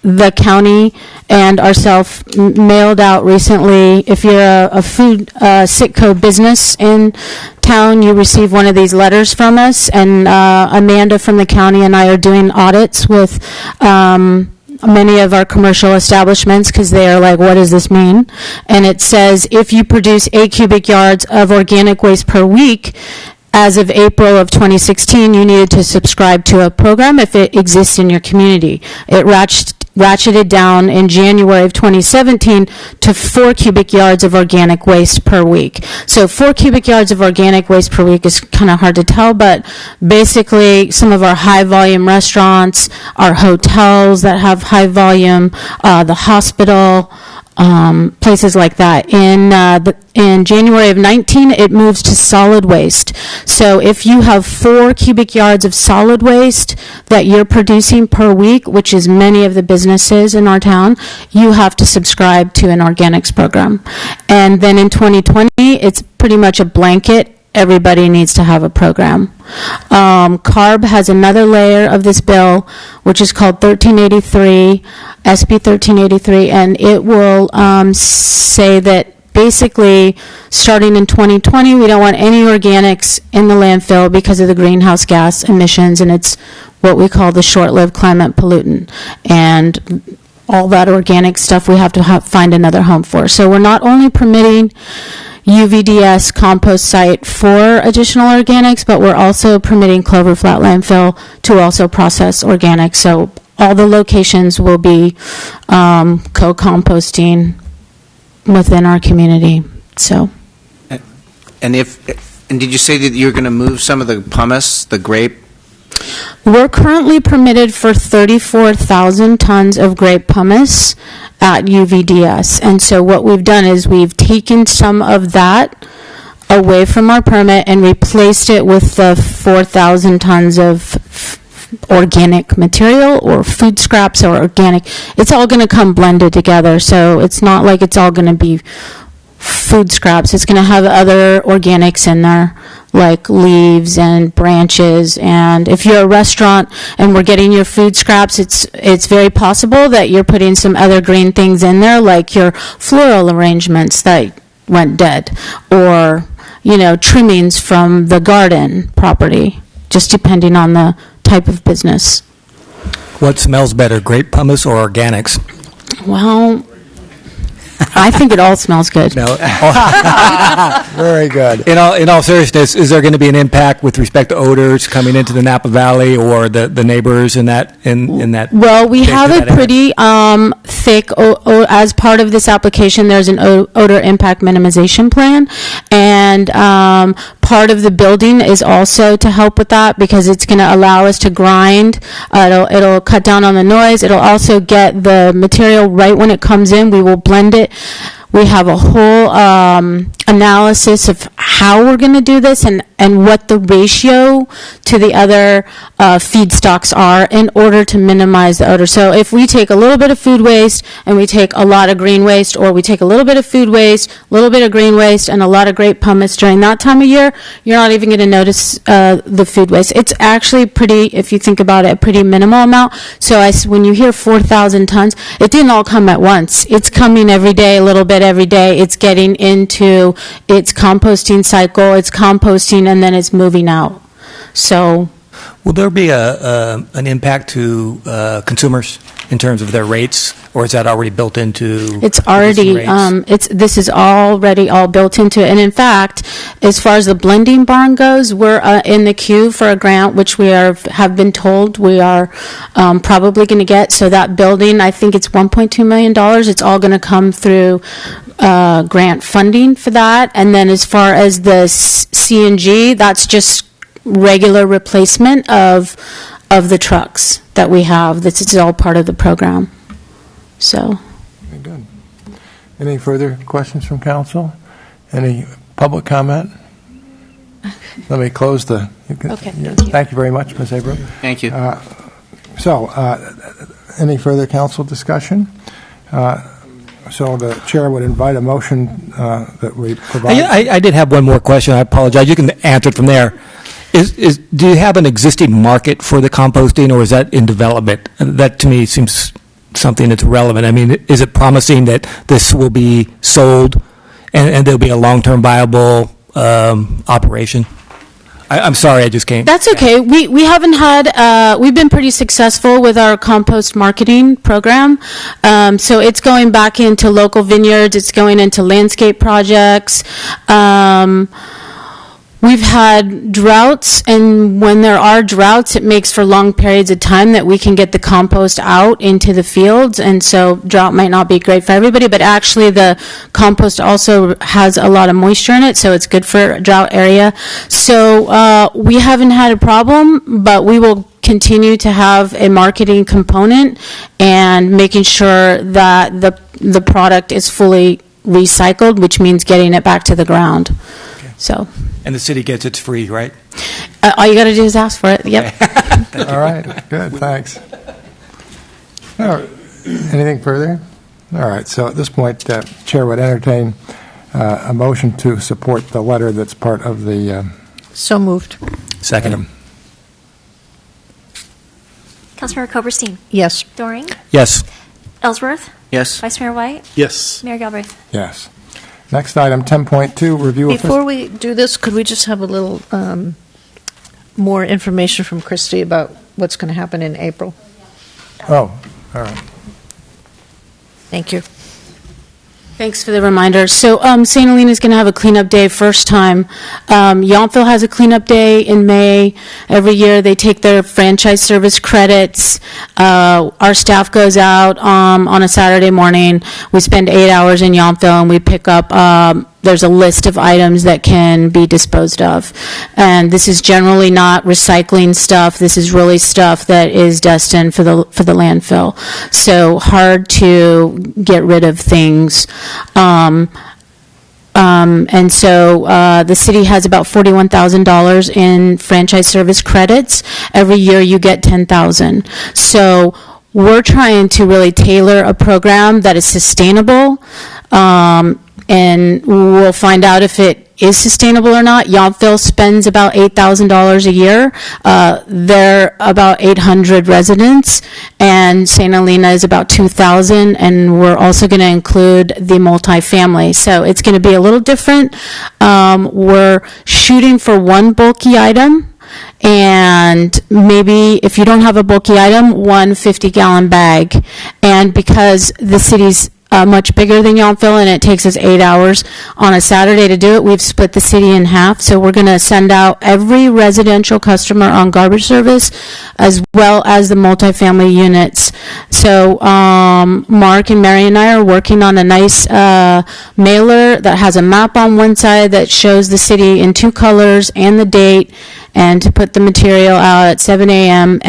The county and ourselves mailed out recently, if you're a food Sitco business in town, you receive one of these letters from us, and Amanda from the county and I are doing audits with many of our commercial establishments because they are like, what does this mean? And it says, if you produce 8 cubic yards of organic waste per week, as of April of 2016, you needed to subscribe to a program if it exists in your community. It ratcheted down in January of 2017 to 4 cubic yards of organic waste per week. So 4 cubic yards of organic waste per week is kind of hard to tell, but basically some of our high volume restaurants, our hotels that have high volume, the hospital, places like that. In January of 19, it moves to solid waste. So if you have 4 cubic yards of solid waste that you're producing per week, which is many of the businesses in our town, you have to subscribe to an organics program. And then in 2020, it's pretty much a blanket. Everybody needs to have a program. CARB has another layer of this bill, which is called 1383, SB 1383, and it will say that basically, starting in 2020, we don't want any organics in the landfill because of the greenhouse gas emissions, and it's what we call the short-lived climate pollutant. And all that organic stuff we have to find another home for. So we're not only permitting UVDS compost site for additional organics, but we're also permitting Clover Flat Landfill to also process organics. So all the locations will be co-composting within our community. So, And did you say that you're going to move some of the pumice, the grape? we're currently permitted for 34,000 tons of grape pumice at UVDS. And so what we've done is we've taken some of that away from our permit and replaced it with the 4,000 tons of organic material or food scraps or organic. It's all going to come blended together, so it's not like it's all going to be food scraps. It's going to have other organics in there, like leaves and branches. And if you're a restaurant and we're getting your food scraps, it's very possible that you're putting some other green things in there, like your floral arrangements that went dead, or trimmings from the garden property, just depending on the type of business. What smells better, grape pumice or organics? Well, I think it all smells good. No. Very good. In all seriousness, is there going to be an impact with respect to odors coming into the Napa Valley or the neighbors in that? Well, we have a pretty thick, as part of this application, there's an odor impact minimization plan, and part of the building is also to help with that, because it's going to allow us to grind. It'll cut down on the noise. It'll also get the material right when it comes in. We will blend it. We have a whole analysis of how we're going to do this and what the ratio to the other feedstocks are in order to minimize the odor. So if we take a little bit of food waste and we take a lot of green waste, or we take a little bit of food waste, a little bit of green waste, and a lot of grape pumice during that time of year, you're not even going to notice the food waste. It's actually pretty, if you think about it, a pretty minimal amount. So when you hear 4,000 tons, it didn't all come at once. It's coming every day, a little bit every day. It's getting into its composting cycle, it's composting, and then it's moving out. So, will there be an impact to consumers in terms of their rates, or is that already built into? It's already. This is already all built into it. And in fact, as far as the blending barn goes, we're in the queue for a grant, which we have been told we are probably going to get. So that building, I think it's $1.2 million. It's all going to come through grant funding for that. And then as far as the CNG, that's just regular replacement of the trucks that we have. This is all part of the program. So. Very good. Any further questions from council? Any public comment? Let me close the. Okay. Thank you very much, Ms. Abram. Thank you. Any further council discussion? So the chair would invite a motion that we provide. I did have one more question. I apologize. You can answer it from there. Do you have an existing market for the composting, or is that in development? That to me seems something that's relevant. I mean, is it promising that this will be sold and there'll be a long-term viable operation? I'm sorry, I just came. That's okay. We haven't had, we've been pretty successful with our compost marketing program. So it's going back into local vineyards, it's going into landscape projects. We've had droughts, and when there are droughts, it makes for long periods of time that we can get the compost out into the fields, and so drought might not be great for everybody, but actually the compost also has a lot of moisture in it, so it's good for a drought area. So we haven't had a problem, but we will continue to have a marketing component and making sure that the product is fully recycled, which means getting it back to the ground. So. And the city gets it free, right? All you got to do is ask for it. Yep. All right, good, thanks. All right. Anything further? All right, so at this point, Chair would entertain a motion to support the letter that's part of the... So moved. Second. Councilmember Koberstein? Yes. Doring? Yes. Ellsworth? Yes. Vice Mayor White? Yes. Mayor Galbraith? Yes. Next item, 10.2, review of... Before we do this, could we just have a little more information from Christy about what's going to happen in April? Oh, all right. Thank you. Thanks for the reminder. So St. Helena is going to have a cleanup day first time. Yountville has a cleanup day in May. Every year they take their franchise service credits. Our staff goes out on a Saturday morning. We spend 8 hours in Yountville and we pick up there's a list of items that can be disposed of. And this is generally not recycling stuff. This is really stuff that is destined for the landfill. So hard to get rid of things. And so the city has about $41,000 in franchise service credits. Every year you get $10,000. So we're trying to really tailor a program that is sustainable. And we'll find out if it is sustainable or not. Yountville spends about $8,000 a year. They're about 800 residents, and St. Helena is about 2,000, and we're also going to include the multifamily. So it's going to be a little different. We're shooting for one bulky item, and maybe if you don't have a bulky item, one 50-gallon bag. And because the city's much bigger than Yountville, and it takes us 8 hours on a Saturday to do it, we've split the city in half. So we're going to send out every residential customer on garbage service, as well as the multifamily units. So Mark and Mary and I are working on a nice mailer that has a map on one side that shows the city in 2 colors and the date, and to put the material out at 7 a.m.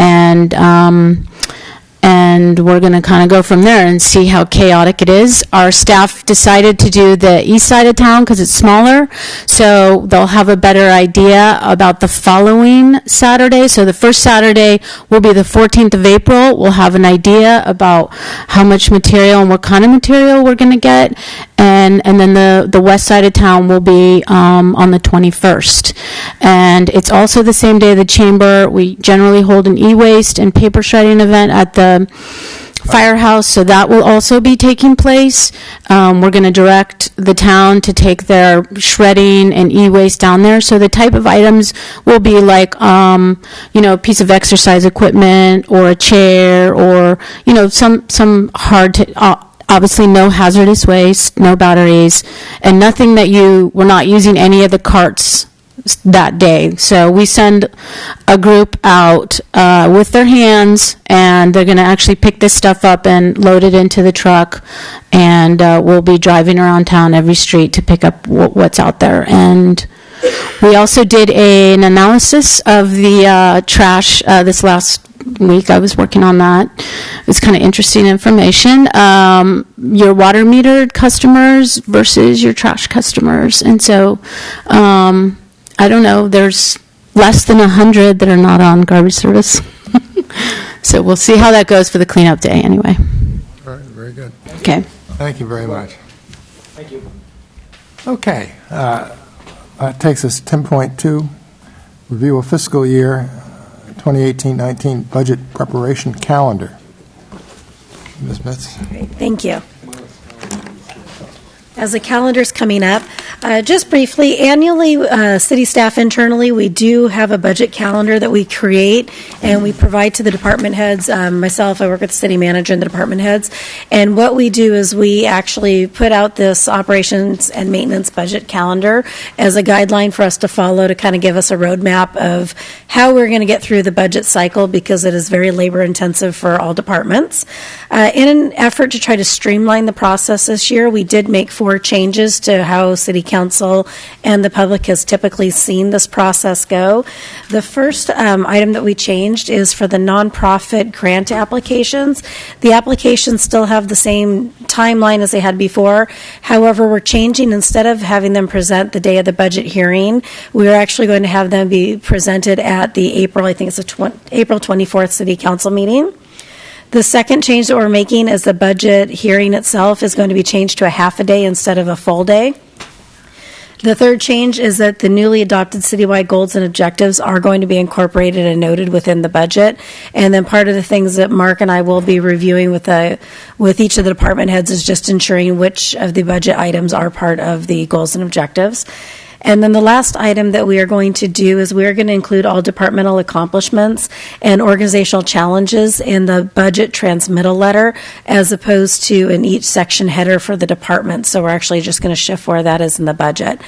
And we're going to kind of go from there and see how chaotic it is. Our staff decided to do the east side of town because it's smaller, so they'll have a better idea about the following Saturday. So the first Saturday will be the 14th of April. We'll have an idea about how much material and what kind of material we're going to get. And then the west side of town will be on the 21st. And it's also the same day the chamber. We generally hold an e-waste and paper shredding event at the firehouse, so that will also be taking place. We're going to direct the town to take their shredding and e-waste down there. So the type of items will be like, a piece of exercise equipment or a chair, or, some hard to... Obviously, no hazardous waste, no batteries, and nothing that we're not using any of the carts that day. So we send a group out with their hands, and they're going to actually pick this stuff up and load it into the truck, and we'll be driving around town every street to pick up what's out there. And we also did an analysis of the trash this last week. I was working on that. It was kind of interesting information. Your water metered customers versus your trash customers. And so, I don't know, there's less than 100 that are not on garbage service. So we'll see how that goes for the cleanup day anyway. All right, very good. Okay. Thank you very much. Thank you. Okay. That takes us to 10.2, review of fiscal year 2018-19 budget preparation calendar. Ms. Metz. Great, thank you. As the calendar's coming up, just briefly, annually, city staff internally, we do have a budget calendar that we create and we provide to the department heads. Myself, I work with the city manager and the department heads. And what we do is we actually put out this operations and maintenance budget calendar as a guideline for us to follow, to kind of give us a roadmap of how we're going to get through the budget cycle, because it is very labor intensive for all departments. In an effort to try to streamline the process this year, we did make 4 changes to how city Council and the public has typically seen this process go. The first item that we changed is for the nonprofit grant applications. The applications still have the same timeline as they had before. However, we're changing, instead of having them present the day of the budget hearing, we are actually going to have them be presented at the April 24th City Council meeting. The second change that we're making is the budget hearing itself is going to be changed to a half a day instead of a full day. The third change is that the newly adopted citywide goals and objectives are going to be incorporated and noted within the budget. And then part of the things that Mark and I will be reviewing with each of the department heads is just ensuring which of the budget items are part of the goals and objectives. And then the last item that we are going to do is we are going to include all departmental accomplishments and organizational challenges in the budget transmittal letter, as opposed to in each section header for the department. So we're actually just going to shift where that is in the budget.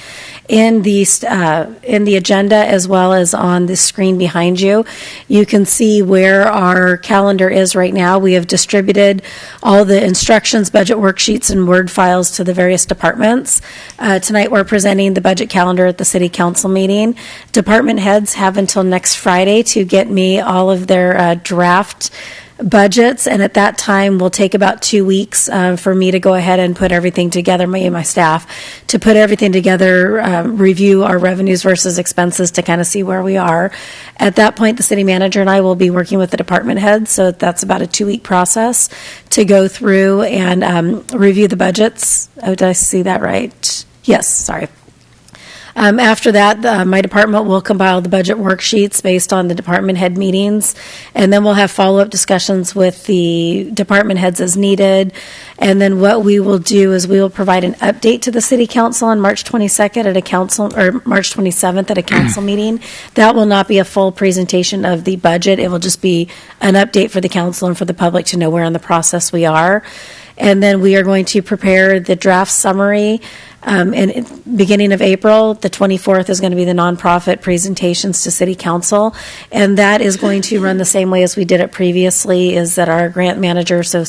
In the agenda, as well as on the screen behind you, you can see where our calendar is right now. We have distributed all the instructions, budget worksheets, and Word files to the various departments. Tonight we're presenting the budget calendar at the City Council meeting. Department heads have until next Friday to get me all of their draft budgets, and at that time will take about 2 weeks for me to go ahead and put everything together, me and my staff, to put everything together, review our revenues versus expenses to kind of see where we are. At that point, the city manager and I will be working with the department heads, so that's about a 2-week process to go through and review the budgets. Oh, did I see that right? Yes, sorry. After that, my department will compile the budget worksheets based on the department head meetings, and then we'll have follow-up discussions with the department heads as needed. And then what we will do is we will provide an update to the City Council on March 22nd at a council, or March 27th at a council meeting. That will not be a full presentation of the budget. It will just be an update for the council and for the public to know where in the process we are. And then we are going to prepare the draft summary in beginning of April. The 24th is going to be the nonprofit presentations to City Council, and that is going to run the same way as we did it previously, is that our grant manager, so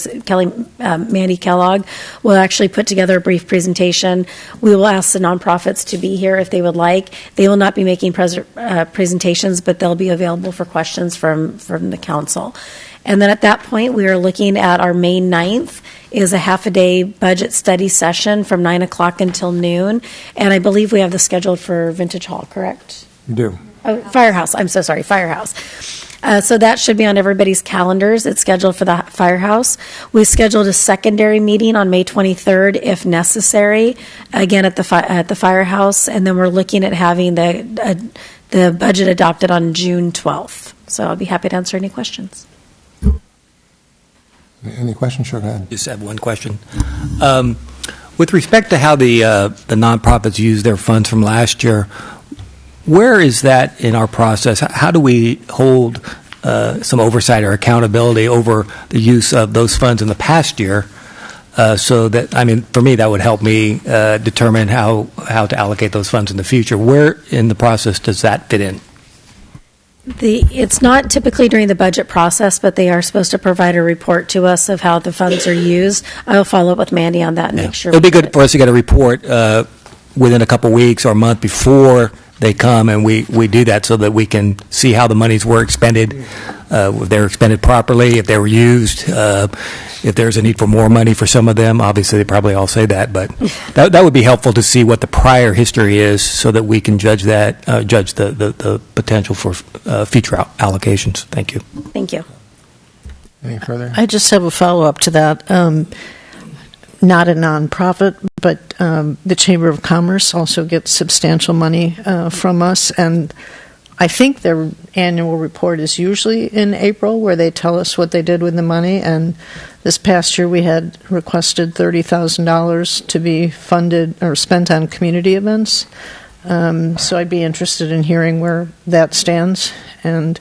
Mandy Kellogg, will actually put together a brief presentation. We will ask the nonprofits to be here if they would like. They will not be making presentations, but they'll be available for questions from the council. And then at that point, we are looking at our May 9th is a half-a-day budget study session from 9 o'clock until noon. And I believe we have this scheduled for Vintage Hall, correct? You do. Oh, Firehouse. I'm so sorry, Firehouse. So that should be on everybody's calendars. It's scheduled for the Firehouse. We scheduled a secondary meeting on May 23rd, if necessary, again at the Firehouse. And then we're looking at having the budget adopted on June 12th. So I'll be happy to answer any questions. Any questions? Sure, go ahead. Just have one question. With respect to how the nonprofits use their funds from last year, where is that in our process? How do we hold some oversight or accountability over the use of those funds in the past year? So that, I mean, for me, that would help me determine how to allocate those funds in the future. Where in the process does that fit in? It's not typically during the budget process, but they are supposed to provide a report to us of how the funds are used. I'll follow up with Mandy on that and make sure. It would be good for us to get a report within a couple weeks or a month before they come, and we do that so that we can see how the monies were expended, if they were expended properly, if they were used, if there's a need for more money for some of them. Obviously, they probably all say that, but that would be helpful to see what the prior history is so that we can judge the potential for future allocations. Thank you. Thank you. Any further? I just have a follow-up to that. Not a nonprofit, but the Chamber of Commerce also gets substantial money from us, and I think their annual report is usually in April, where they tell us what they did with the money. And this past year, we had requested $30,000 to be funded or spent on community events. So I'd be interested in hearing where that stands. And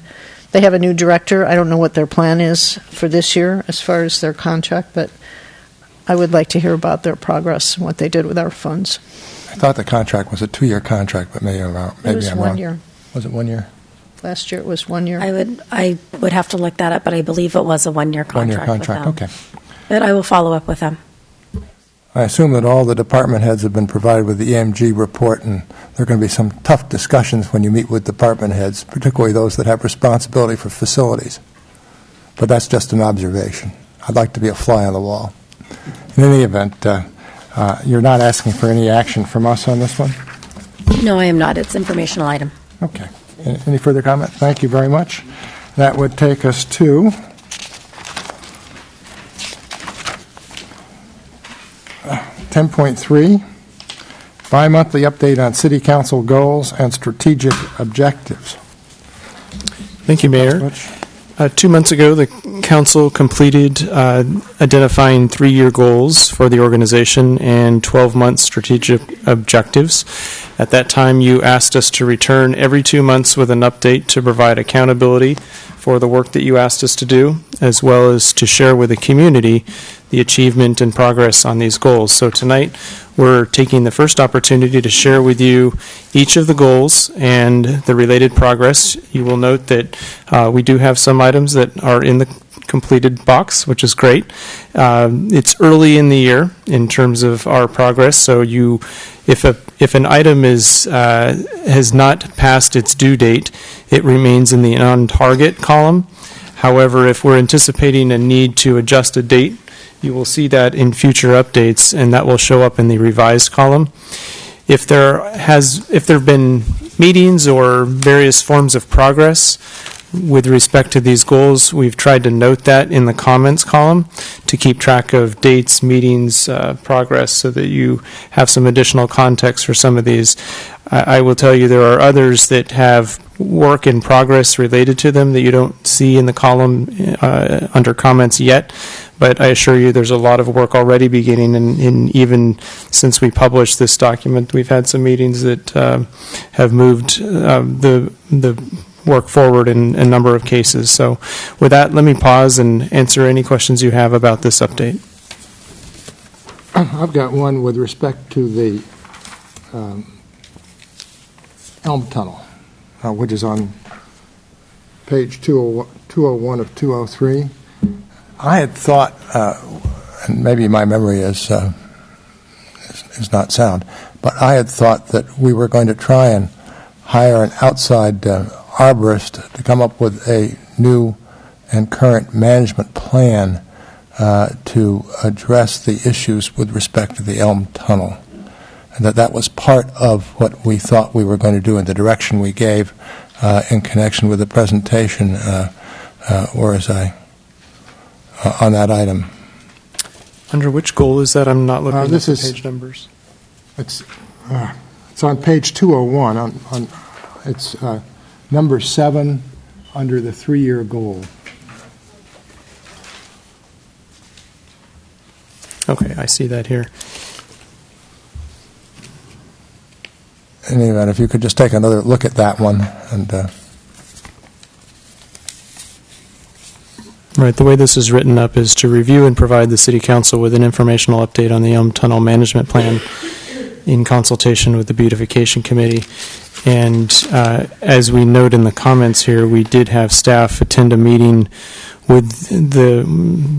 they have a new director. I don't know what their plan is for this year as far as their contract, but I would like to hear about their progress and what they did with our funds. I thought the contract was a 2-year contract, but maybe I'm wrong. It was 1 year. Was it 1 year? Last year it was 1 year. I would have to look that up, but I believe it was a 1-year contract. 1-year contract, with them. okay. But I will follow up with them. I assume that all the department heads have been provided with the EMG report, and there are going to be some tough discussions when you meet with department heads, particularly those that have responsibility for facilities. But that's just an observation. I'd like to be a fly on the wall. In any event, you're not asking for any action from us on this one? No, I am not. It's informational item. Okay. Any further comment? Thank you very much. That would take us to .3, bi-monthly update on City Council goals and strategic objectives. Thank you, Mayor. 2 months ago, the council completed identifying 3-year goals for the organization and 12-month strategic objectives. At that time, you asked us to return every 2 months with an update to provide accountability for the work that you asked us to do, as well as to share with the community the achievement and progress on these goals. So tonight, we're taking the first opportunity to share with you each of the goals and the related progress. You will note that we do have some items that are in the completed box, which is great. It's early in the year in terms of our progress, so if an item has not passed its due date, it remains in the on-target column. However, if we're anticipating a need to adjust a date, you will see that in future updates, and that will show up in the revised column. If there have been meetings or various forms of progress with respect to these goals, we've tried to note that in the comments column to keep track of dates, meetings, progress, so that you have some additional context for some of these. I will tell you there are others that have work in progress related to them that you don't see in the column under comments yet, but I assure you there's a lot of work already beginning, and even since we published this document, we've had some meetings that have moved the work forward in a number of cases. So with that, let me pause and answer any questions you have about this update. I've got one with respect to the Elm Tunnel, which is on page 201 of 203. I had thought, and maybe my memory is not sound, but I had thought that we were going to try and hire an outside arborist to come up with a new and current management plan to address the issues with respect to the Elm Tunnel. And that was part of what we thought we were going to do in the direction we gave in connection with the presentation, or as on that item. Under which goal is that? I'm not looking at the page numbers. It's on page 201. It's number 7 under the 3-year goal. Okay, I see that here. In any event, if you could just take another look at that one. And right, the way this is written up is to review and provide the City Council with an informational update on the Elm Tunnel Management Plan in consultation with the Beautification Committee. And as we note in the comments here, we did have staff attend a meeting with the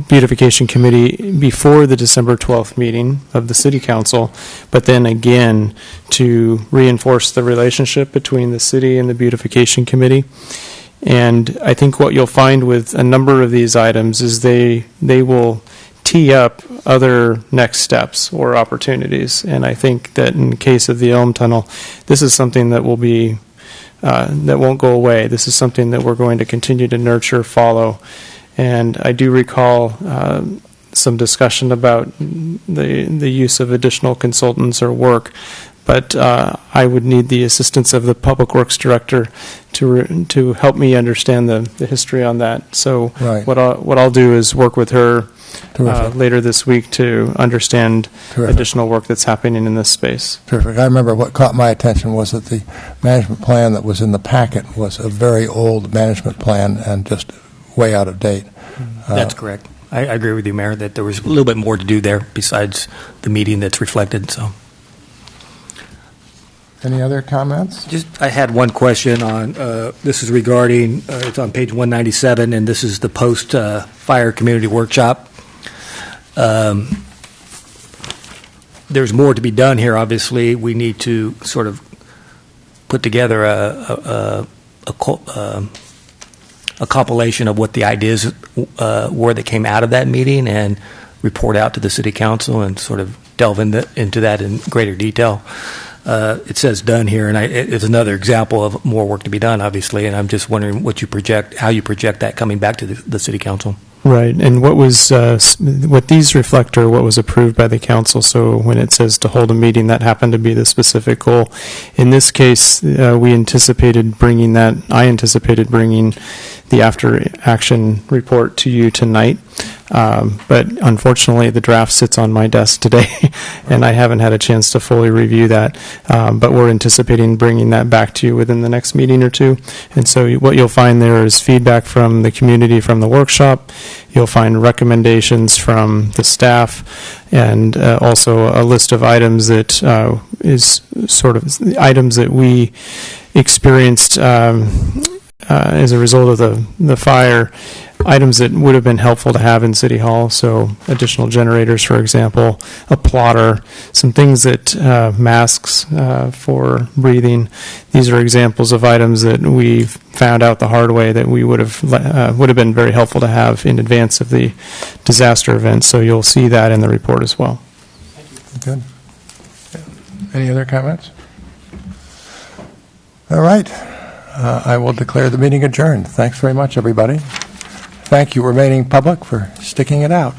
Beautification Committee before the December 12th meeting of the City Council, but then again to reinforce the relationship between the City and the Beautification Committee. And I think what you'll find with a number of these items is they will tee up other next steps or opportunities. And I think that in the case of the Elm Tunnel, this is something that will be that won't go away. This is something that we're going to continue to nurture, follow. And I do recall some discussion about the use of additional consultants or work, but I would need the assistance of the Public Works Director to help me understand the history on that. So right. what I'll do is work with her later this week to understand additional work that's happening in this space. Terrific. I remember what caught my attention was that the management plan that was in the packet was a very old management plan and just way out of date. That's correct. I agree with you, Mayor, that there was a little bit more to do there besides the meeting that's reflected. So, any other comments? I had one question on this is regarding it's on page 197, and this is the post fire community workshop. there's more to be done here. Obviously, we need to sort of put together a compilation of what the ideas were that came out of that meeting and report out to the city council and sort of delve into that in greater detail. It says done here, and it's another example of more work to be done, obviously, and I'm just wondering how you project that coming back to the city council. Right, and what these reflect are what was approved by the council. So when it says to hold a meeting, that happened to be the specific goal. In this case, I anticipated bringing the after action report to you tonight. But unfortunately, the draft sits on my desk today, and I haven't had a chance to fully review that. But we're anticipating bringing that back to you within the next meeting or two. And so what you'll find there is feedback from the community from the workshop. You'll find recommendations from the staff, and also a list of items that is sort of the items that we experienced as a result of the fire, items that would have been helpful to have in City Hall. So additional generators, for example, a plotter, some things that masks for breathing. These are examples of items that we found out the hard way that we would have been very helpful to have in advance of the disaster event. So you'll see that in the report as well. Good. Any other comments? All right. I will declare the meeting adjourned. Thanks very much, everybody. Thank you, remaining public, for sticking it out.